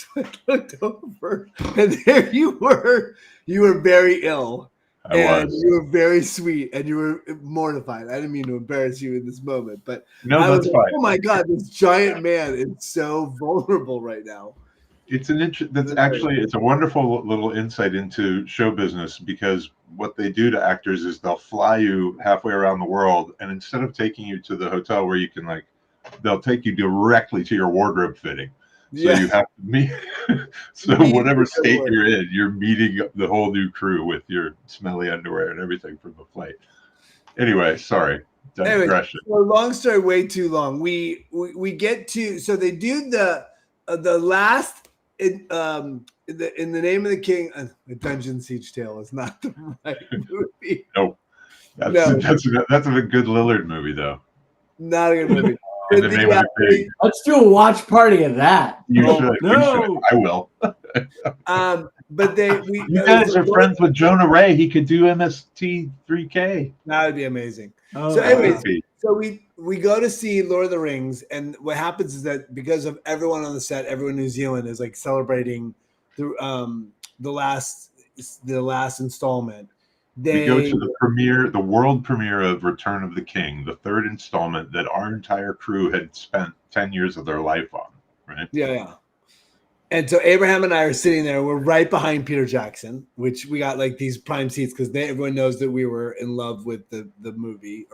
looked over, and there you were. You were very ill. And you were very sweet, and you were mortified. I didn't mean to embarrass you in this moment, but no, I was that's like, fine. oh my God, this giant man is so vulnerable right now. It's it's a wonderful little insight into show business, because what they do to actors is they'll fly you halfway around the world, and instead of taking you to the hotel where you can they'll take you directly to your wardrobe fitting. So you have to meet. So whatever state you're in, you're meeting the whole new crew with your smelly underwear and everything from the flight. Anyway, sorry. Digression. So long story, way too long. We get to, so they do the last in the Name of the King. A Dungeon Siege Tale is not the right movie. Nope. That's a good Lillard movie though. Not a good movie. Let's do a watch party of that. You should. No, I will. But you guys are friends with Jonah Ray. He could do MST3K. That would be amazing. Oh, So, anyways, we go to see Lord of the Rings, and what happens is that because of everyone on the set, everyone in New Zealand is like celebrating the last installment. We go to the world premiere of Return of the King, the third installment that our entire crew had spent 10 years of their life on, right? Yeah. And so Abraham and I are sitting there. We're right behind Peter Jackson, which we got like these prime seats because everyone knows that we were in love with the movie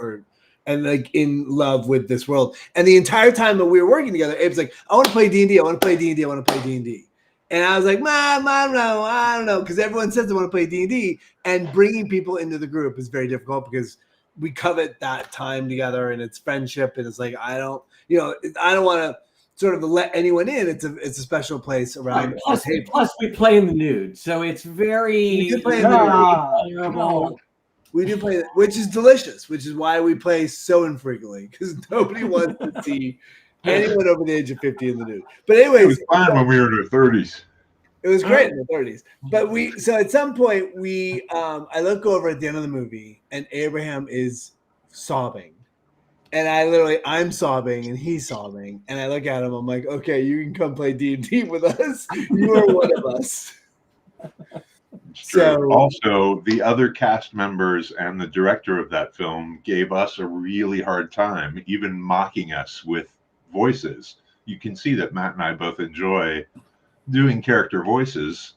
and like in love with this world. And the entire time that we were working together, Abe's like, I want to play D&D. I want to play D&D. I want to play D&D. And I was like, I don't know. Because everyone says they want to play D&D. And bringing people into the group is very difficult because we covet that time together and it's friendship. And it's like, I don't want to sort of let anyone in. It's a special place around. Right. Plus, we play in the nude. So it's very. We do play in the nude. We do play, which is delicious, which is why we play so infrequently because nobody wants to see anyone over the age of 50 in the nude. But anyways, it was fun when we were in our 30s. It was great in the 30s. But so at some point I look over at the end of the movie and Abraham is sobbing. And I'm sobbing and he's sobbing. And I look at him, I'm like, okay, you can come play D&D with us. You are one of us. So also the other cast members and the director of that film gave us a really hard time, even mocking us with voices. You can see that Matt and I both enjoy doing character voices,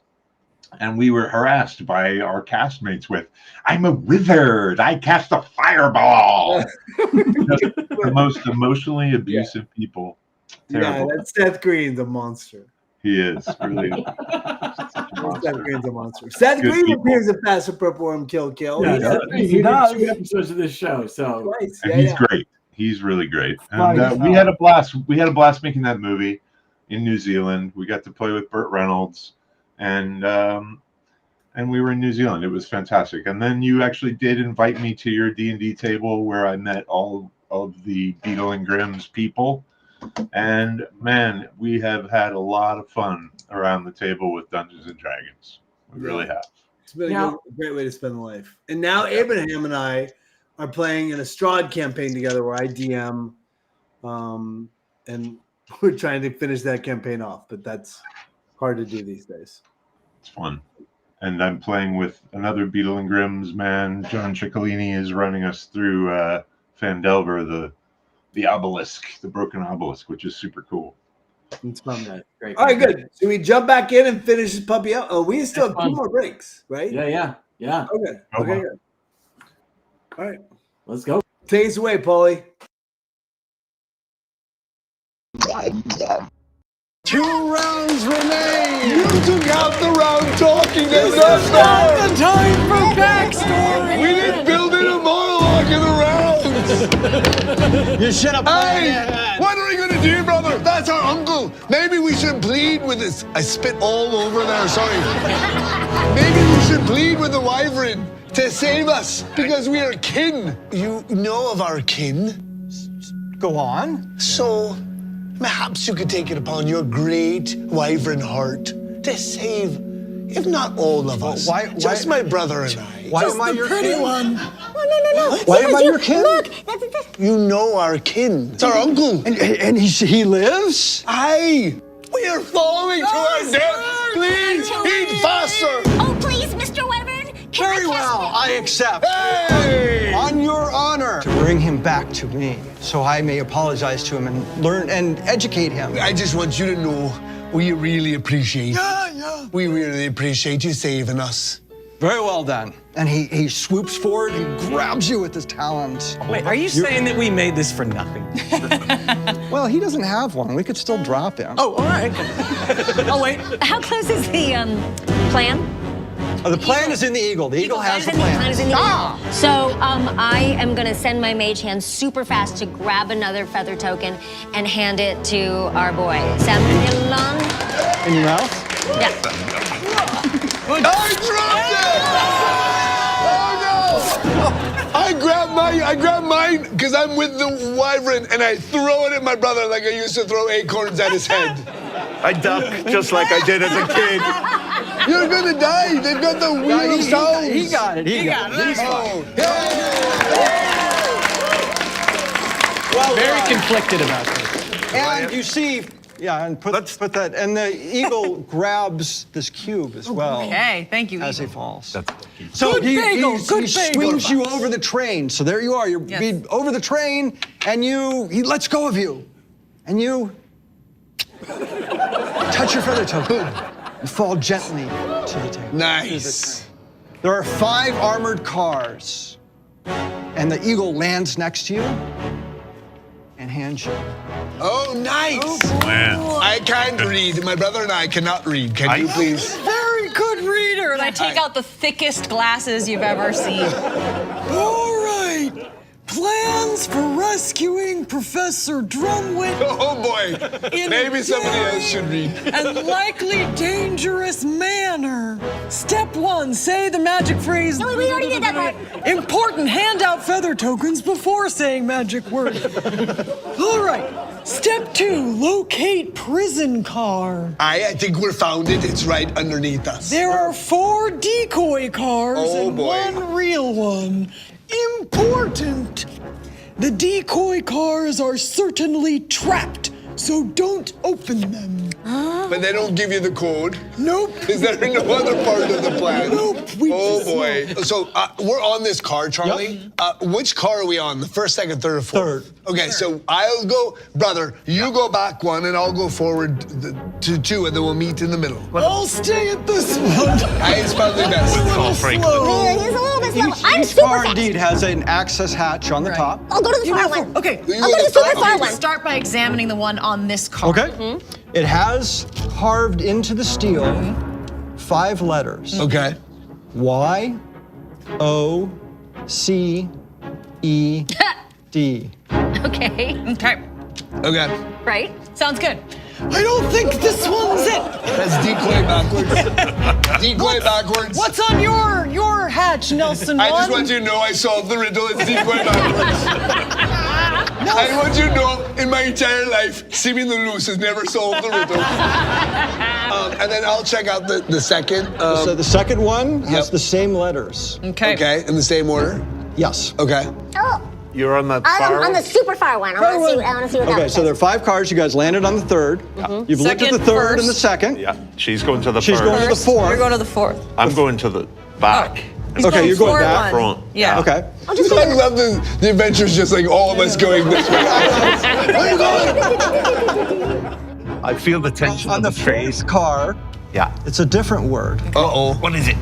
and we were harassed by our castmates with, I'm a wizard, I cast a fireball. The most emotionally abusive people. Terrible. Yeah, that's Seth Green's a monster. He is really Seth Green's a monster. Seth Green appears in Fast and Purple and Kill. Yeah, he does 2 episodes of this show, so he's great. He's really great. And we had a blast. We had a blast making that movie in New Zealand. We got to play with Burt Reynolds, and we were in New Zealand. It was fantastic. And then you actually did invite me to your D&D table where I met all of the Beetle and Grimm's people. And man, we have had a lot of fun around the table with Dungeons and Dragons. We really have. It's been a great way to spend the life. And now Abraham and I are playing an Estrade campaign together where I DM, and we're trying to finish that campaign off, but that's hard to do these days. It's fun. And I'm playing with another Beetle and Grimm's man. John Ciccolini is running us through Fandelver, the obelisk, the broken obelisk, which is super cool. It's fun. Great. All right, good. So we jump back in and finish this puppy out. Oh, we still have 2 more breaks, right? Yeah. Okay, good. All right. Let's go. Take us away, Paulie. 2 rounds remain. You took half the round talking. That's not The time for backstory. We didn't build in a monologue in the rounds. You should have Hey, what are we gonna do, brother? That's our uncle. Maybe we should plead with this. I spit all over there, sorry. Maybe we should plead with the wyvern to save us because we are kin. You know of our kin. Go on. So, perhaps you could take it upon your great wyvern heart to save, if not all of us, just my brother and I. Why am I your kin? No. Why am I your kin? Look, You know our kin. It's our uncle. And he lives? Aye. We are falling to our death. Please, eat faster. Oh, please, Mr. Wyvern. Very well, I accept. Hey! On your honor. To bring him back to me, so I may apologize to him and learn and educate him. I just want you to know we really appreciate. Yeah. We really appreciate you saving us. Very well then. And he swoops forward and grabs you with his talons. Wait, are you saying that we made this for nothing? Well, he doesn't have one. We could still drop him. Oh, all right. Oh, wait. How close is the plan? The plan is in the eagle. The eagle has the plan. Is in the eagle. So I am gonna send my mage hand super fast to grab another feather token and hand it to our boy. Samilon. In your mouth? Yeah. I dropped it! Oh no! I grab mine because I'm with the wyvern and I throw it at my brother like I used to throw acorns at his head. I duck just like I did as a kid. You're gonna die. They've got the weird sounds. He got it. He got it. He's fine. Well, very conflicted about this. And you see, yeah, and put that, and the eagle grabs this cube as well. Okay, thank you, As he Eagle. falls. So good bagel, he good swings bagel. you over the train. So there you are. You're Yes. over the train, and he lets go of you, and you touch your feather token. You fall gently to the table. Nice. There are 5 armored cars, and the eagle lands next to you and hands you. Oh, nice. Wow. I can't read. My brother and I cannot read. Can you please? Very good reader. And I take out the thickest glasses you've ever seen. All right. Plans for rescuing Professor Drumwit Oh boy. in Maybe a somebody else daring should read. and likely dangerous manner. Step 1, say the magic phrase. No, we already did that part. Important, hand out feather tokens before saying magic word. All right. Step 2, locate prison car. I think we're found it. It's right underneath us. There are 4 decoy cars Oh, and boy. 1 real one. Important! The decoy cars are certainly trapped, so don't open them. But they don't give you the code. Nope. Is there no other part of the plan? Nope, we Oh just boy. So we're on this car, Charlie. Which car are we on? The first, second, third, or fourth? Third. Okay, so I'll go, brother, you go back 1 and I'll go forward to 2 and then we'll meet in the middle. I'll stay at this one. It's probably best. A little slow. Yeah, he's a little bit slow. I'm Each super car fast. indeed has an access hatch on the top. I'll go to the far one. Okay. I'll go to the super far one. Start by examining the one on this car. Okay. It has carved into the steel 5 letters. Okay. Y, O, C, E, D. Okay. Okay. Okay. Right. Sounds good. I don't think this one's it. That's decoy backwards. Decoy backwards. What's on your hatch, Nelson? I just One? want you to know I solved the riddle. It's decoy backwards. I want you to know in my entire life, Simi the Loose has never solved the riddle. And then I'll check out the second. So the second one has Yep. the same letters. Okay. Okay, in the same order? Yes. Okay. Oh, You're on the I'm on the super far one. I want to see what that Okay, one so there are 5 cars. You guys landed on the third. You've looked at the Second third and the first. second. Yeah, she's going to the She's first. going to the fourth. You're going to the 4th. I'm going to the back. Okay, you're going back. Front. Yeah. Okay. I'll just I love the adventures just like all of us going this way. Where are you going? I feel the tension On the trees. fourth car, Yeah. it's a different word. Uh-oh. What is it?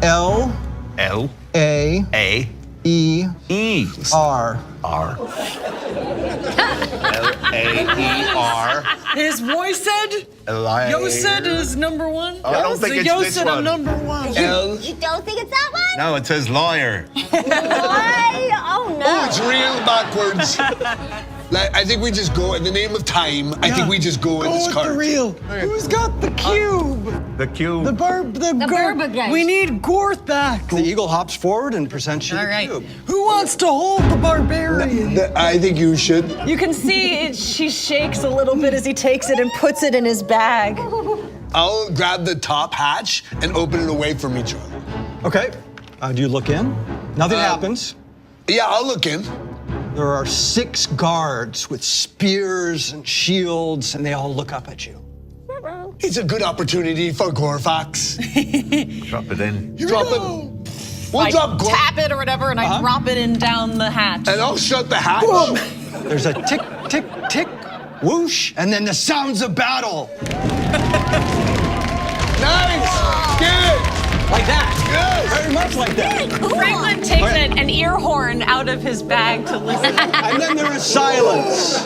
L L A A E-R. R. L-A-E-R. His voice said, L-I-A. Yo said is number one. I don't think it's Yo this said I'm one. number one. You don't think it's that one? No, it says lawyer. Why? Oh no. Oh, it's real backwards. I think we just go in the name of time. I think we just go in this with cart. the real. Who's got the cube? The cube. The Barbagues. We need Gorth back. The eagle hops forward and presents you All the right. cube. Who wants to hold the barbarian? I think you should. You can see she shakes a little bit as he takes it and puts it in his bag. I'll grab the top hatch and open it away from each other. Okay. Do you look in? Nothing happens. Yeah, I'll look in. There are 6 guards with spears and shields, and they all look up at you. It's a good opportunity for Gorfax. Drop it in. Drop it. We'll I drop Gorf. tap it or whatever, and I drop it in down the hatch. And I'll shut the hatch. There's a tick, tick, tick, whoosh, and then the sounds of battle. Nice. Good. Like that. Good. Very much like that. Cool. Franklin takes an ear horn out of his bag to listen. And then there is silence.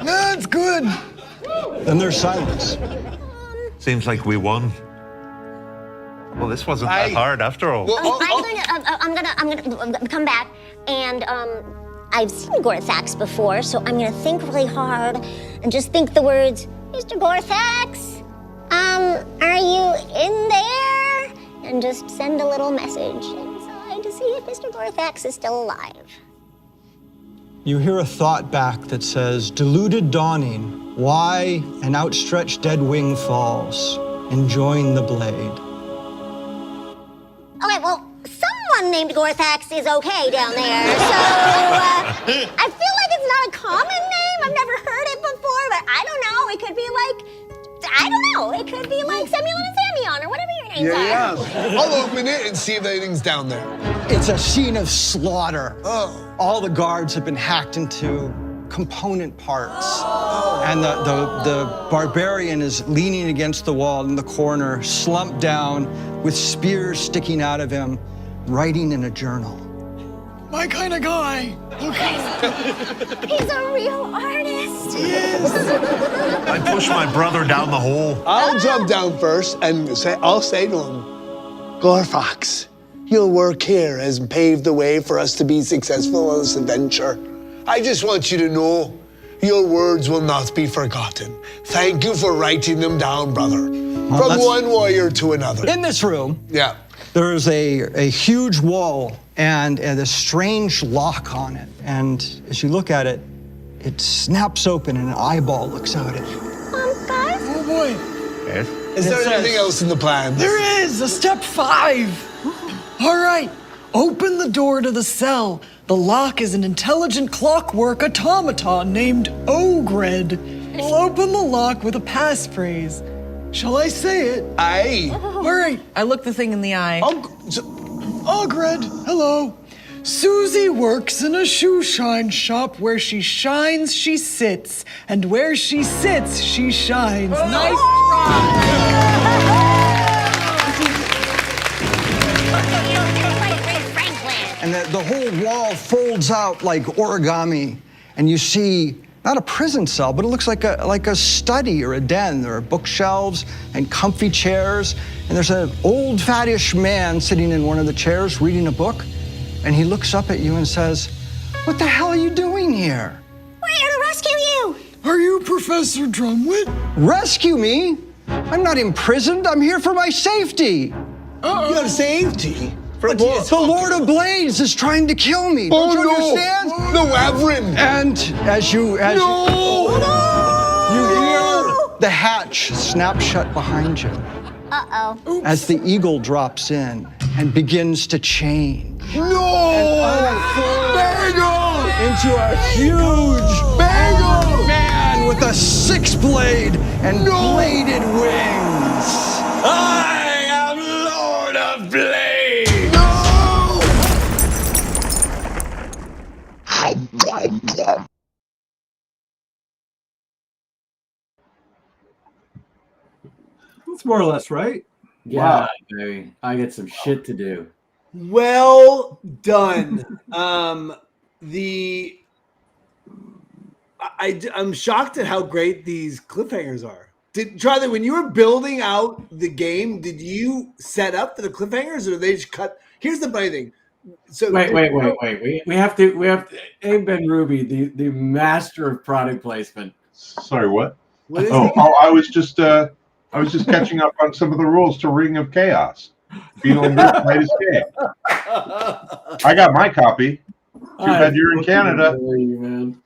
That's good. Then there's silence. Seems like we won. Well, this wasn't that hard after all. Well, I'm gonna come back, and I've seen Gorthax before, so I'm gonna think really hard and just think the words, Mr. Gorthax, are you in there? And just send a little message inside to see if Mr. Gorthax is still alive. You hear a thought back that says, deluded dawning, why an outstretched dead wing falls, enjoying the blade. Okay, well, someone named Gorthax is okay down there, so I feel like it's not a common name. I've never heard it before, but I don't know. It could be like, I don't know. It could be like Semyon and Samyon or whatever your names are. I'll open it and see if anything's down there. It's a scene of slaughter. Oh. All the guards have been hacked into component parts. And the barbarian is leaning against the wall in the corner, slumped down with spears sticking out of him, writing in a journal. My kind of guy. He's a real artist. I pushed my brother down the hole. I'll jump down first and I'll say to him, Gorfax, your work here has paved the way for us to be successful on this adventure. I just want you to know your words will not be forgotten. Thank you for writing them down, brother. From one warrior to another. In this room, Yeah. there is a huge wall and a strange lock on it. And as you look at it, it snaps open and an eyeball looks out at you. Guys? Oh boy. Yes? Is there anything else in the plan? There is a step 5. All right. Open the door to the cell. The lock is an intelligent clockwork automaton named Ogred. We'll open the lock with a passphrase. Shall I say it? Aye. All right. I look the thing in the eye. Ogred, hello. Susie works in a shoe shine shop. Where she shines, she sits. And where she sits, she shines. Nice And the whole wall folds out like origami, and you see not a prison cell, but it looks like a study or a den. There are bookshelves and comfy chairs, and there's an old fattish man sitting in one of the chairs reading a book, and he looks up at you and says, "What the hell are you doing here?" We're here to rescue you. Are you Professor Drumwit? Rescue me? I'm not imprisoned. I'm here for my safety. Your safety? The Lord of Blades is trying to kill me. Don't you understand? No, Reverend. And as you hear the hatch snap shut behind you Uh-oh. as the eagle drops in and begins to change. No! Bagel! Into a huge bagel man with a 6-blade and bladed wings. I am Lord of Blades. That's more or less right. Yeah, baby. I get some shit to do. Well done. I'm shocked at how great these cliffhangers are. Charlie, when you were building out the game, did you set up for the cliffhangers, or did they just cut? Here's the funny thing. So wait. We have to. Abe Ben Ruby, the master of product placement. Sorry, what? What is I was just catching up on some of the rules to Ring of Chaos. Beetle and Group's latest game. I got my copy. Too bad you're in Canada. Man.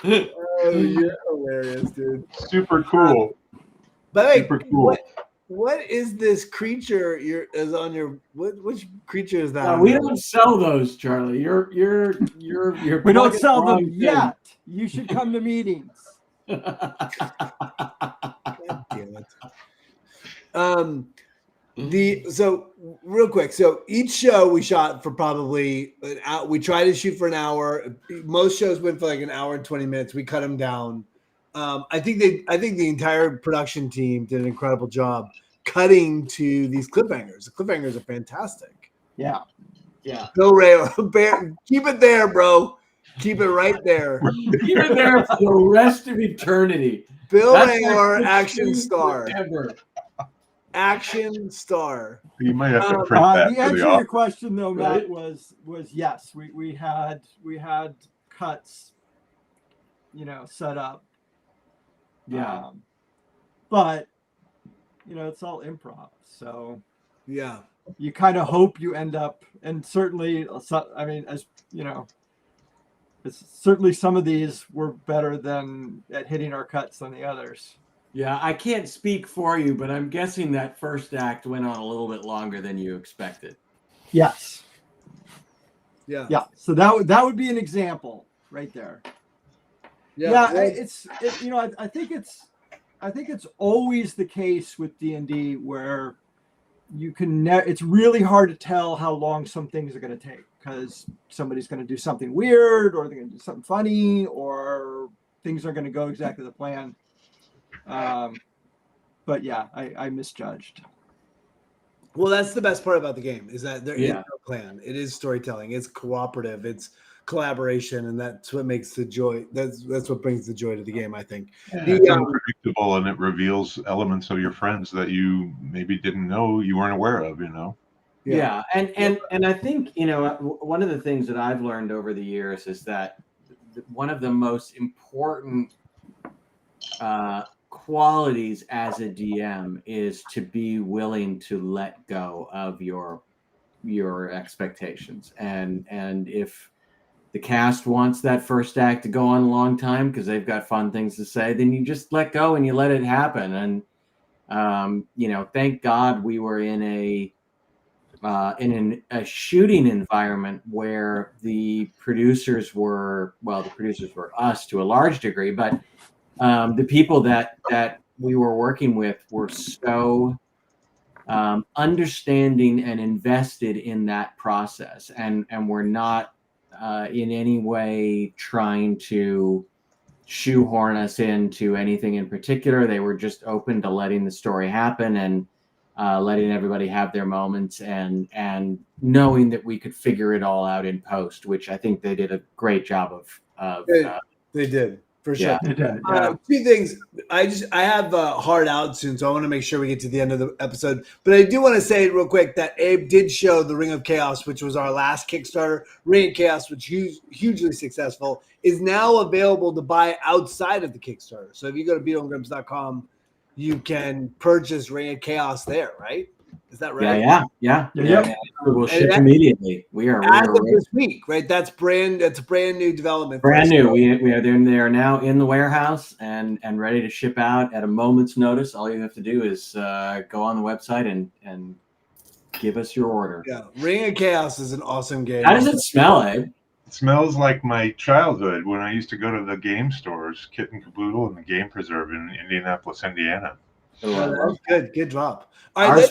Oh, you're hilarious, dude. Super cool. But super cool. What is this creature? Which creature is that? We don't sell those, Charlie. You're We don't sell them yet. You should come to meetings. God damn it. So real quick. So each show we shot for probably an hour. We tried to shoot for an hour. Most shows went for like an hour and 20 minutes. We cut them down. I think the entire production team did an incredible job cutting to these cliffhangers. The cliffhangers are fantastic. Yeah. Bill Ray, keep it there, bro. Keep it right there. Keep it there for the rest of eternity. Bill Rayor, action star. Forever. Action star. You might have to print that. The answer to your question, though, Matt, was yes. We had cuts, set up. Yeah. But it's all improv, so yeah. You kind of hope you end up, and certainly, I mean, as you know, certainly some of these were better at hitting our cuts than the others. Yeah, I can't speak for you, but I'm guessing that first act went on a little bit longer than you expected. Yes. Yeah. Yeah. So that would be an example right there. Yeah. I think it's always the case with D&D where you can. It's really hard to tell how long some things are going to take because somebody's going to do something weird, or they're going to do something funny, or things are going to go exactly the plan. But yeah, I misjudged. Well, that's the best part about the game is that there is Yeah. no plan. It is storytelling. It's cooperative. It's collaboration, and that's what makes the joy. That's what brings the joy to the game, I think. It's unpredictable, and it reveals elements of your friends that you maybe didn't know, you weren't aware of. Yeah, and I think one of the things that I've learned over the years is that one of the most important qualities as a DM is to be willing to let go of your expectations, and if the cast wants that first act to go on a long time because they've got fun things to say, then you just let go and you let it happen. And thank God we were in a shooting environment where the producers were us to a large degree, but the people that we were working with were so understanding and invested in that process, and were not in any way trying to shoehorn us into anything in particular. They were just open to letting the story happen and letting everybody have their moments, and knowing that we could figure it all out in post, which I think they did a great job of. They did. For sure. Yeah. They did. Two things. I have a hard out soon, so I want to make sure we get to the end of the episode. But I do want to say real quick that Abe did show the Ring of Chaos, which was our last Kickstarter. Ring of Chaos, which hugely successful, is now available to buy outside of the Kickstarter. So if you go to beetleandgrimps.com, you can purchase Ring of Chaos there, right? Is that right? Yeah. We'll ship immediately. We are as of this week, right? That's a brand new development. Brand new. They are now in the warehouse and ready to ship out at a moment's notice. All you have to do is go on the website and give us your order. Yeah, Ring of Chaos is an awesome game. How does it smell, Abe? It smells like my childhood when I used to go to the game stores, Kit and Caboodle, and the Game Preserve in Indianapolis, Indiana. Oh, good drop. All right,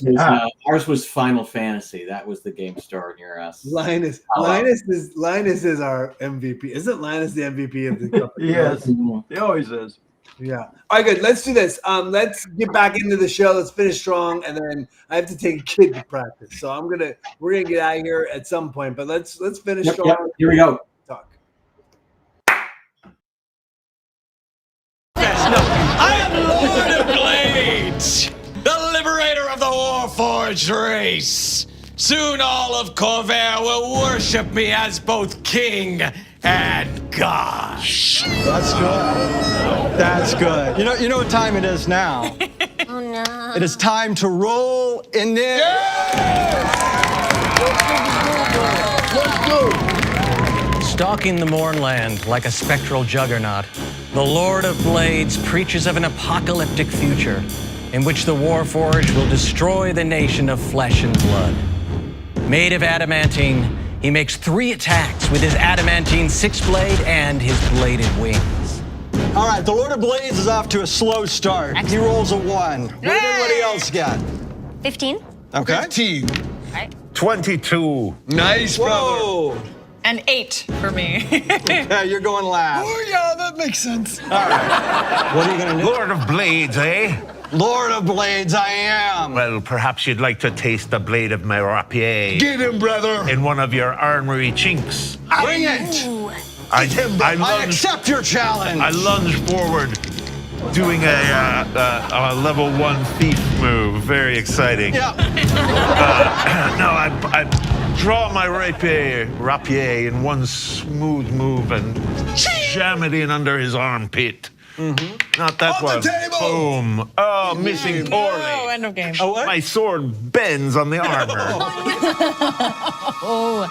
ours was Final Fantasy. That was the game store near us. Linus is our MVP. Isn't Linus the MVP of the company? Yes, he always is. Yeah. All right, good. Let's do this. Let's get back into the show. Let's finish strong, and then I have to take a kid to practice. So we're gonna get out of here at some point. But let's finish strong. Yep. Here we go. Talk. I am Lord of Blades, the liberator of the Warforged race. Soon all of Corvair will worship me as both king and god. That's good. That's good. You know what time it is now? Oh no. It is time to roll in this. Let's go. Stalking the Mournland like a spectral juggernaut, the Lord of Blades preaches of an apocalyptic future in which the Warforged will destroy the nation of flesh and blood. Made of adamantine, he makes 3 attacks with his adamantine 6-blade and his bladed wings. All right, the Lord of Blades is off to a slow start. He rolls a 1. What did everybody else get? 15. Okay. 15. 22. Nice, brother. Whoa. An 8 for me. Yeah, you're going last. Oh, yeah, that makes sense. All right. What are you going to do? Lord of Blades, eh? Lord of Blades, I am. Well, perhaps you'd like to taste the blade of my rapier. Get him, brother. In one of your armory chinks. Bring it. I accept your challenge. I lunge forward, doing a level 1 thief move. Very exciting. Yeah. No, I draw my rapier in one smooth move and jam it in under his armpit. Not that On one. the table. Boom. Oh, missing poorly. Oh, end of game. Oh, what? My sword bends on the armor.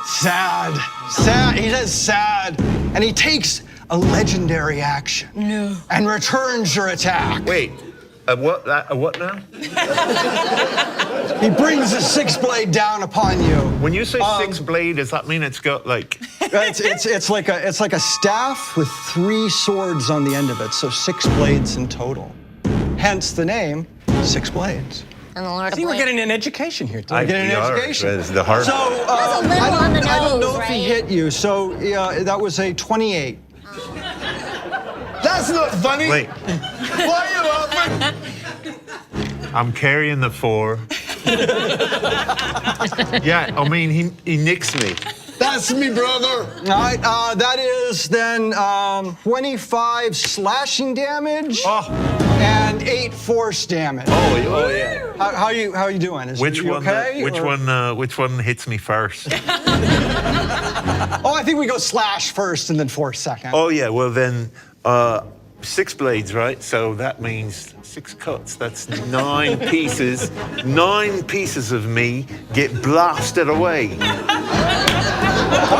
Sad. Sad. He says sad. And he takes a legendary action. No. And returns your attack. Wait, what now? He brings his 6-blade down upon you. When you say 6-blade, does that mean it's got like? It's like a staff with 3 swords on the end of it, so 6 blades in total. Hence the name 6 Blades. And the Lord of See, we're Blades. getting an education here. We're getting an education. That's the hard. So That's a little on the I don't know nose, if he right? hit you. So yeah, that was a 28. That's not funny. Wait, Why are you laughing? I'm carrying the 4. Yeah, I mean he nicks me. That's me, brother. All right, that is then 25 slashing damage and 8 force damage. Oh yeah. How you doing? Which you one? okay? Which one hits me first? Oh, I think we go slash first and then force second. Oh yeah. Well then, 6 blades, right? So that means 6 cuts. That's 9 pieces. 9 pieces of me get blasted away. All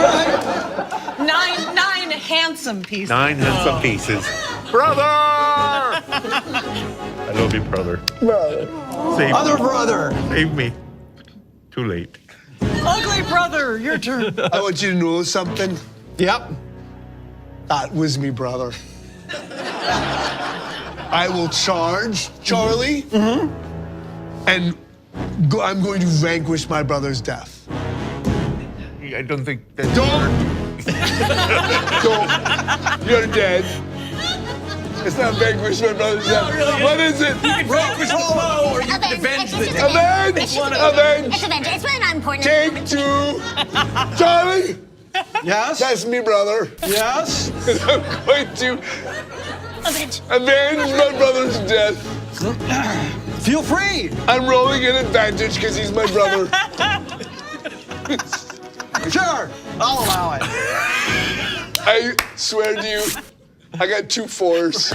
right. 9 handsome pieces. 9 handsome pieces. Brother! I love you, brother. Brother. Save Other me. brother. Save me. Too late. Ugly brother, your turn. I want you to know something. Yep. That was me, brother. I will charge Charlie, and I'm going to vanquish my brother's death. I don't think that's Don't. You're dead. It's not vanquish my brother's death. What is it? Vanquish the foe, or you can avenge the death. Avenge! Avenge! It's avenge. It's really not important. Take 2. Charlie! Yes. That's me, brother. Yes. I'm going to Avenge. avenge my brother's death. Feel free. I'm rolling an advantage because he's my brother. Sure. I'll allow it. I swear to you, I got 2 4s.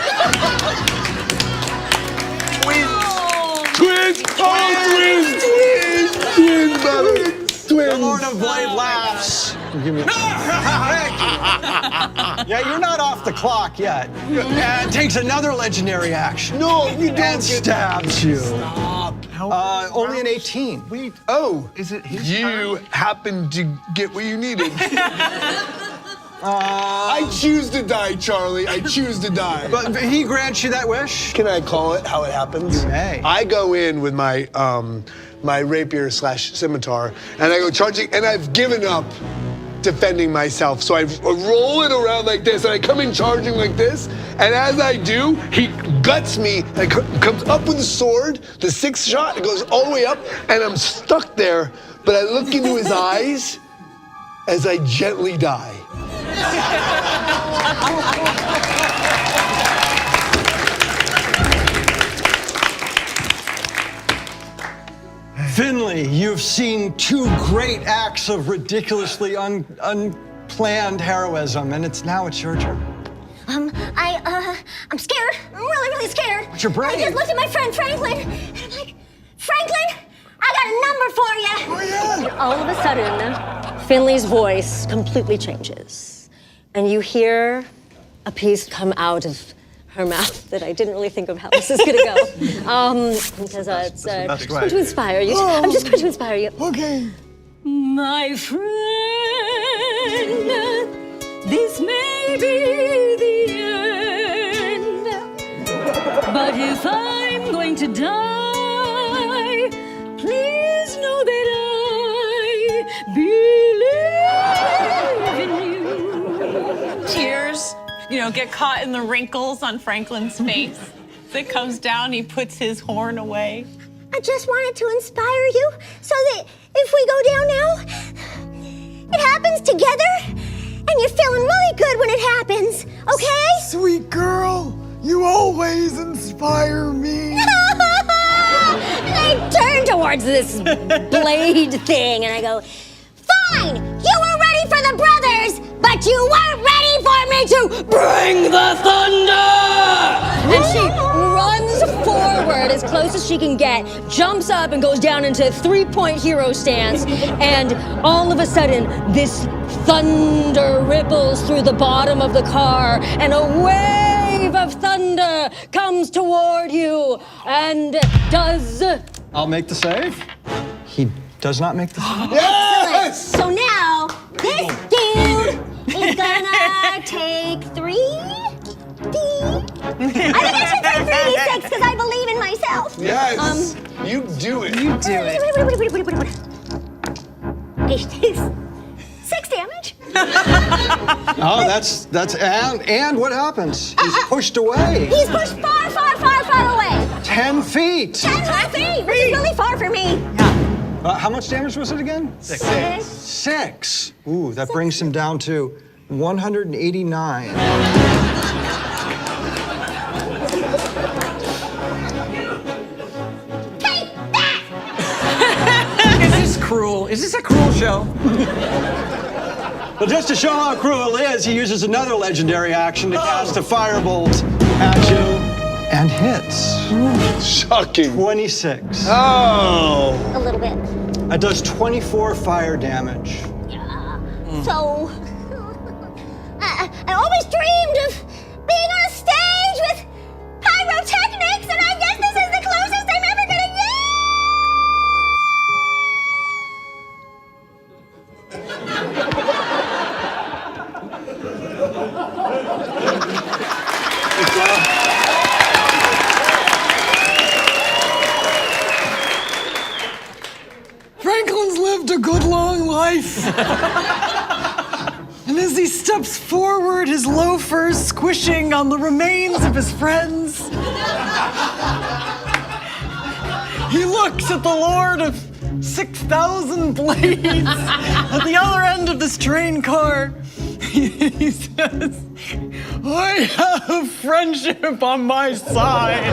Twins! Oh, twins, brother! The Lord of Blade laughs. Give me yeah, you're not off the clock yet. And takes another legendary action. No, you don't And get stabs you. Stop. Only an 18. Wait. Oh, is it his You happened to get what you needed. I choose to die, Charlie. I choose to die. But he grants you that wish. Can I call it how it happens? You may. I go in with my my rapier / scimitar, and I go charging, and I've given up defending myself. So I roll it around like this, and I come in charging like this. And as I do, he guts me and comes up with the sword, the 6th shot, it goes all the way up, and I'm stuck there. But I look into his eyes as I gently die. Finley, you've seen 2 great acts of ridiculously unplanned heroism, and now it's your turn. I'm scared. I'm really, really scared. But you're brave. I just looked at my friend Franklin, and I'm like, Franklin, I got a number for you. Oh, yeah. And all of a sudden, Finley's voice completely changes, and you hear a piece come out of her mouth that I didn't really think of how this is gonna go. Because it's just going to inspire you. I'm just going to inspire you. Okay. My friend, this may be the end, but if I'm going to die, please know that I believe in you. Tears, get caught in the wrinkles on Franklin's face. As it comes down, he puts his horn away. I just wanted to inspire you so that if we go down now, it happens together and you're feeling really good when it happens, okay? Sweet girl, you always inspire me. And I turn towards this blade thing and I go, fine, you were ready for the brothers, but you weren't ready for me to bring the thunder! And she runs forward as close as she can get, jumps up and goes down into 3-point hero stance, and all of a sudden, this thunder ripples through the bottom of the car, and a wave of thunder comes toward you, and does... I'll make the save. He does not make the save. Yes! So now, this dude is gonna take 3D. I think I should take 3D6 because I believe in myself. Yes, you do it. You do it. He takes 6 damage. Oh, that's and what happens? He's pushed away. He's pushed far, far, far, far away. 10 feet. 10 feet, which is really far for me. How much damage was it again? 6. Ooh, that brings him down to 189. Is this cruel? Is this a cruel show? Well, just to show how cruel it is, he uses another legendary action to cast a firebolt at you and hits. Shocking. 26. Oh. A little bit. That does 24 fire damage. Yeah. So, I always dreamed of being on a stage with pyrotechnics, and I guess this is the closest I'm ever gonna Franklin's lived a good long life. And as he steps forward, his loafers squishing on the remains of his friends, he looks at the Lord of 6,000 blades at the other end of this train car. He says, I have friendship on my side.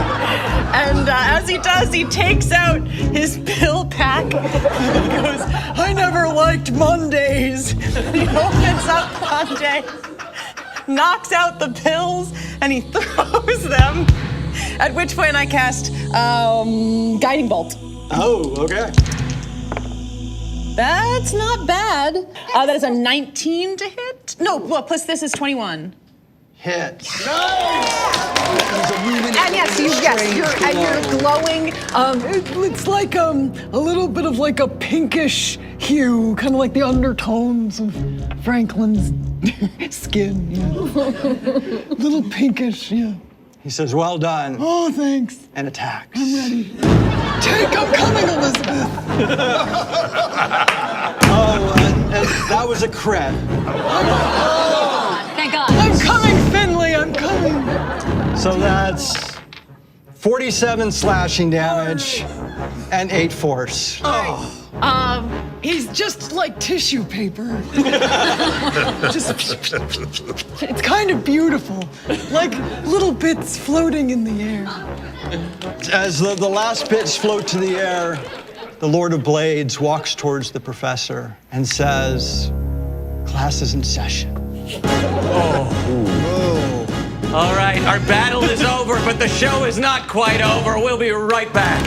And as he does, he takes out his pill pack. He goes, I never liked Mondays. He opens up Monday, knocks out the pills, and he throws them. At which point I cast Guiding Bolt. Oh, okay. That's not bad. That is a 19 to hit. No, well, plus this is 21. Hit. And yes, you're glowing. It's like a little bit of like a pinkish hue, kind of like the undertones of Franklin's skin. Yeah. Little pinkish, yeah. He says, well done. Oh, thanks. And attacks. I'm ready. Take, I'm coming, Elizabeth. That was a crit. Thank God. I'm coming, Finley. I'm coming. So that's 47 slashing damage and 8 force. He's just like tissue paper. It's kind of beautiful, like little bits floating in the air. As the last bits float to the air, the Lord of Blades walks towards the professor and says, "Class is in session." All right, our battle is over, but the show is not quite over. We'll be right back.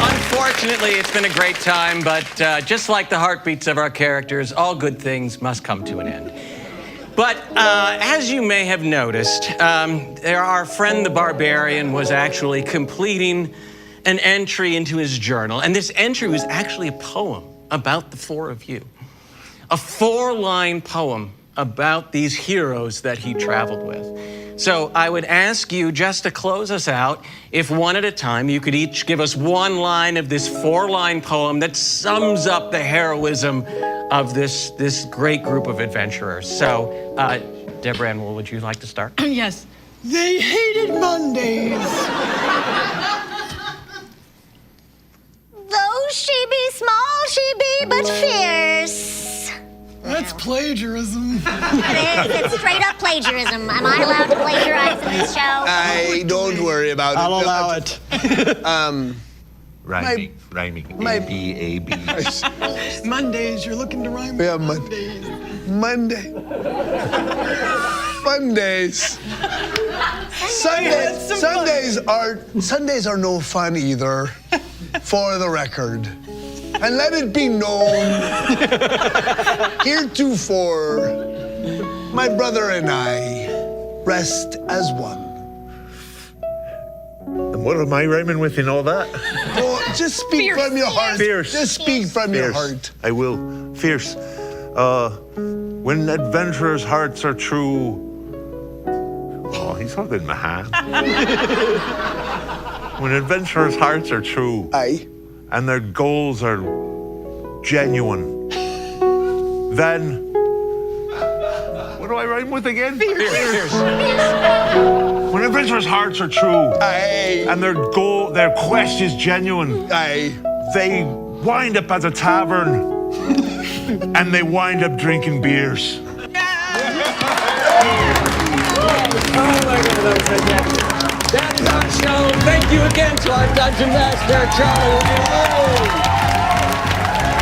Unfortunately, it's been a great time, but just like the heartbeats of our characters, all good things must come to an end. But as you may have noticed, our friend the Barbarian was actually completing an entry into his journal, and this entry was actually a poem about the four of you. A 4-line poem about these heroes that he traveled with. So I would ask you just to close us out, if one at a time, you could each give us one line of this 4-line poem that sums up the heroism of this great group of adventurers. So, Deborah Ann, would you like to start? Yes. They hated Mondays. Though she be small, she be but fierce. That's plagiarism. It is. It's straight up plagiarism. Am I allowed to plagiarize in this show? Don't worry about it. I'll allow it. Rhyming. my- A-B-A-B. Mondays, you're looking to rhyme Yeah, with Mondays. Mondays. Sundays are no fun either, for the record. And let it be known, heretofore, my brother and I rest as one. And what am I rhyming with in all that? Oh, just speak from your heart. Fierce. Just speak from your heart. I will. Fierce. When adventurers' hearts are true. Oh, he's holding my hand. When adventurers' hearts are true. Aye. And their goals are genuine, then what do I rhyme with again? Fierce. When adventurers' hearts are true, Aye. and their quest is genuine, Aye. they wind up at a tavern, and they wind up drinking beers. Oh my God, that is our show. Thank you again to our Dungeon Master, Charlie.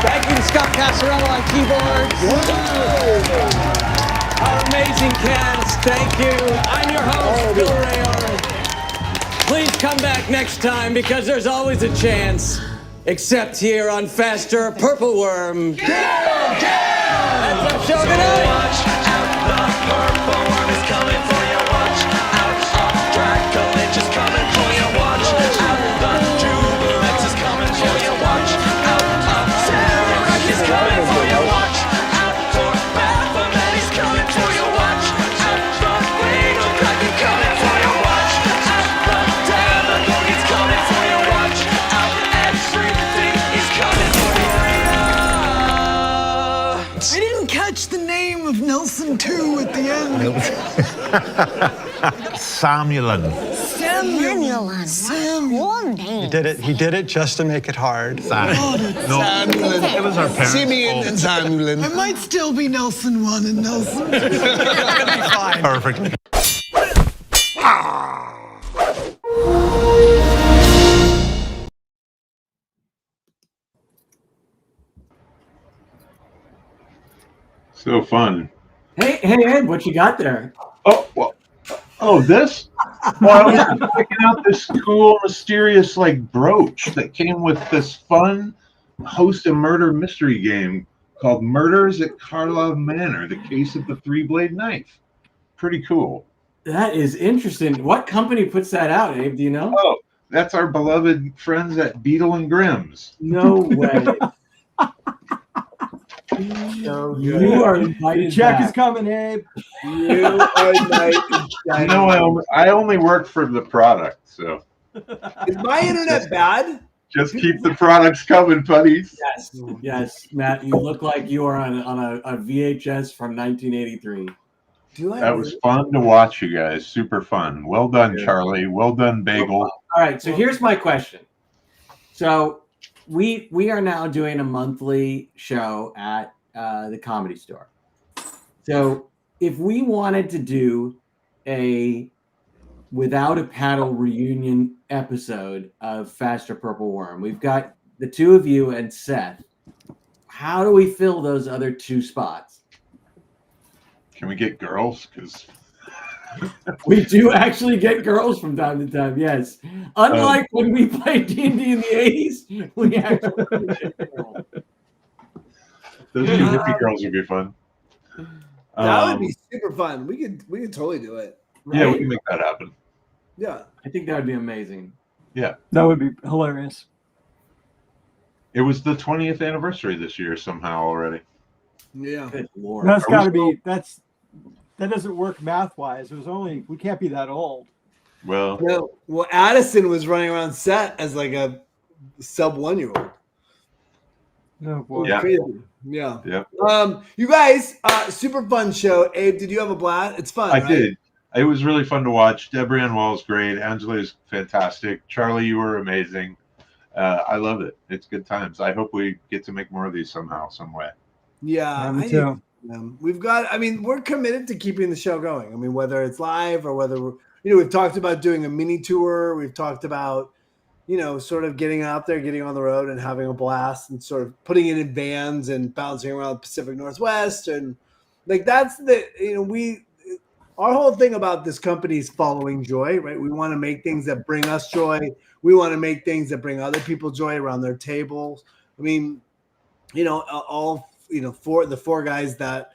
Thank you to Scott Casarello on keyboards. Our amazing cast, thank you. I'm your host, Bill Rayor. Please come back next time because there's always a chance, except here on Faster Purple Worm. That's our show tonight. Watch out, the purple worm is coming for you. Watch out, Draco Lynch is coming for you. Watch out, the Jubilex is coming for you. Watch out, Sarah is coming for you. Watch out, for Baphomet is coming for you. Watch out, the Fatal Kraken coming for you. Watch out, the Demogorgon is coming for you. Watch out, everything is coming for you. I didn't catch the name of Nelson 2 at the end. Samulin. Cool name. He did it just to make it hard. No, Samulin. it was our parents' Simeon fault. and Samulin. I might still be Nelson 1 and Nelson 2. Perfect. So fun. Hey, Ed, what you got there? Oh, well, this? Well, I was picking out this cool, mysterious, brooch that came with this fun host a murder mystery game called Murders at Karlov Manor, the case of the three-blade knife. Pretty cool. That is interesting. What company puts that out, Abe? Do you know? Oh, that's our beloved friends at Beetle and Grimm's. No way. So good. You are invited Check back. is coming, Abe. You are nice. You know, I only work for the product, so Is my internet bad? just keep the products coming, buddies. Yes, yes, Matt. You look like you are on a VHS from 1983. Do I? That was fun to watch, you guys. Super fun. Well done, Charlie. Well done, Bagel. All right. So here's my question. So we are now doing a monthly show at the Comedy Store. So if we wanted to do a without a paddle reunion episode of Faster Purple Worm, we've got the two of you and Seth. How do we fill those other two spots? Can we get girls? Because we do actually get girls from time to time. Yes, unlike when we played D&D in the 80s, we actually get girls. Those two hippie girls would be fun. That would be super fun. We could totally do it. Right? Yeah, we can make that happen. Yeah, I think that would be amazing. Yeah, that would be hilarious. It was the 20th anniversary this year somehow already. Yeah, good Lord. That's got to be that doesn't work math wise. It was only we can't be that old. Well, no. Well, Addison was running around set as like a sub 1-year-old. No boy. Yeah. Crazy. Yeah. Yeah. You guys, super fun show. Abe, did you have a blast? It's fun. I right? did. It was really fun to watch. Deborah Ann Wall's great. Angela is fantastic. Charlie, you were amazing. I love it. It's good times. I hope we get to make more of these somehow, some way. Yeah, me too. We've got. I mean, we're committed to keeping the show going. I mean, whether it's live or whether we've talked about doing a mini tour. We've talked about, sort of getting out there, getting on the road, and having a blast, and sort of putting it in vans and bouncing around the Pacific Northwest, and like that's our whole thing about this company is following joy, right? We want to make things that bring us joy. We want to make things that bring other people joy around their tables. I mean, the four guys that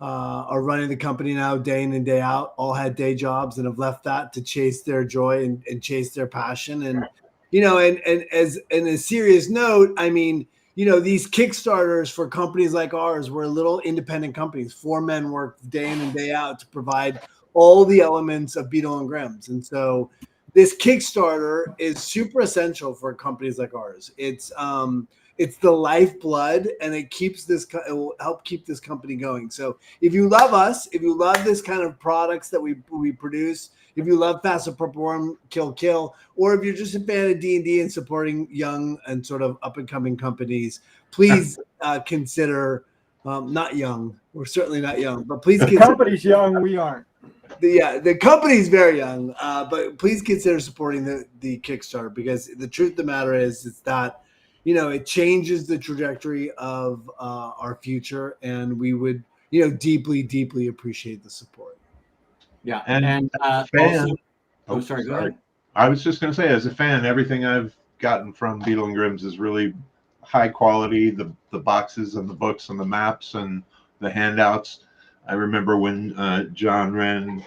are running the company now day in and day out all had day jobs and have left that to chase their joy and chase their passion. And, and as in a serious note, I mean, these Kickstarters for companies like ours, we're little independent companies. 4 men work day in and day out to provide all the elements of Beetle and Grimm's. And so this Kickstarter is super essential for companies like ours. It's the lifeblood, and it will help keep this company going. So if you love us, if you love this kind of products that we produce, if you love Faster Purple Worm, Kill, or if you're just a fan of D&D and supporting young and sort of up-and-coming companies, please consider, not young, we're certainly not young, but please consider. The company's young, we aren't. The company's very young, but please consider supporting the Kickstarter, because the truth of the matter is that, it changes the trajectory of our future, and we would, deeply, deeply appreciate the support. Yeah, and fan. Sorry, go ahead. I was just going to say, as a fan, everything I've gotten from Beetle and Grimm's is really high quality. The boxes and the books and the maps and the handouts. I remember when John ran,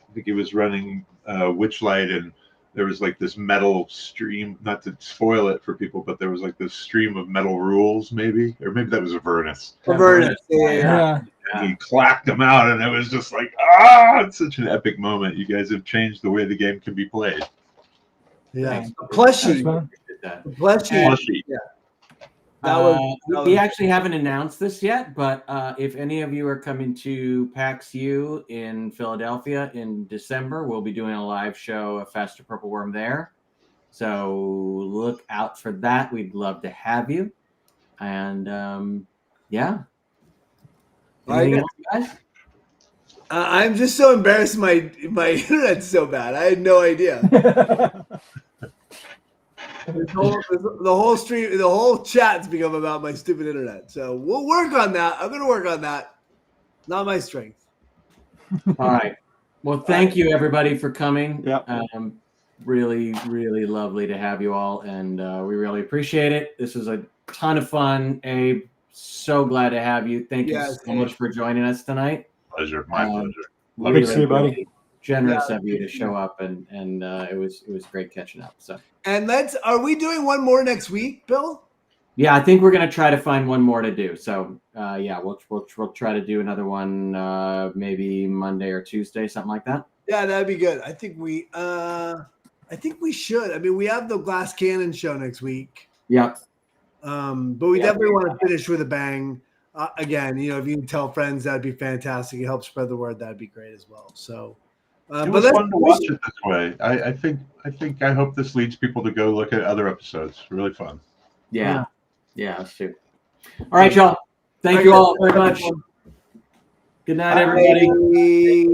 I think he was running Witchlight, and there was like this metal stream, not to spoil it for people, but there was like this stream of metal rules, maybe that was Avernus. Avernus, Yeah. He clacked them out, and it was just like, it's such an epic moment. You guys have changed the way the game can be played. Yeah. Plushie. Plushie. Yeah. We actually haven't announced this yet, but if any of you are coming to PAX U in Philadelphia in December, we'll be doing a live show of Faster Purple Worm there. So look out for that. We'd love to have you. And yeah. Anything else, guys? I'm just so embarrassed. My internet's so bad. I had no idea. The whole stream, the whole chat's become about my stupid internet. So we'll work on that. I'm going to work on that. Not my strength. All right. Well, thank you everybody for coming. Yep. Really, really lovely to have you all, and we really appreciate it. This was a ton of fun. Abe, so glad to have you. Thank you so much for joining us tonight. Pleasure, my pleasure. Good to see you, buddy. Generous of you to show up, and it was great catching up. So. And are we doing one more next week, Bill? Yeah, I think we're gonna try to find one more to do. So yeah, we'll try to do another one maybe Monday or Tuesday, something like that. Yeah, that'd be good. I think we should. I mean, we have the Glass Cannon show next week. Yep. But we definitely want to finish with a bang. Again, you know, if you can tell friends, that'd be fantastic. It helps spread the word. That'd be great as well. So, it was fun to watch it this way. I hope this leads people to go look at other episodes. Really fun. Yeah, that's true. All right, y'all. Thank you all very much. Good night, everybody. Bye.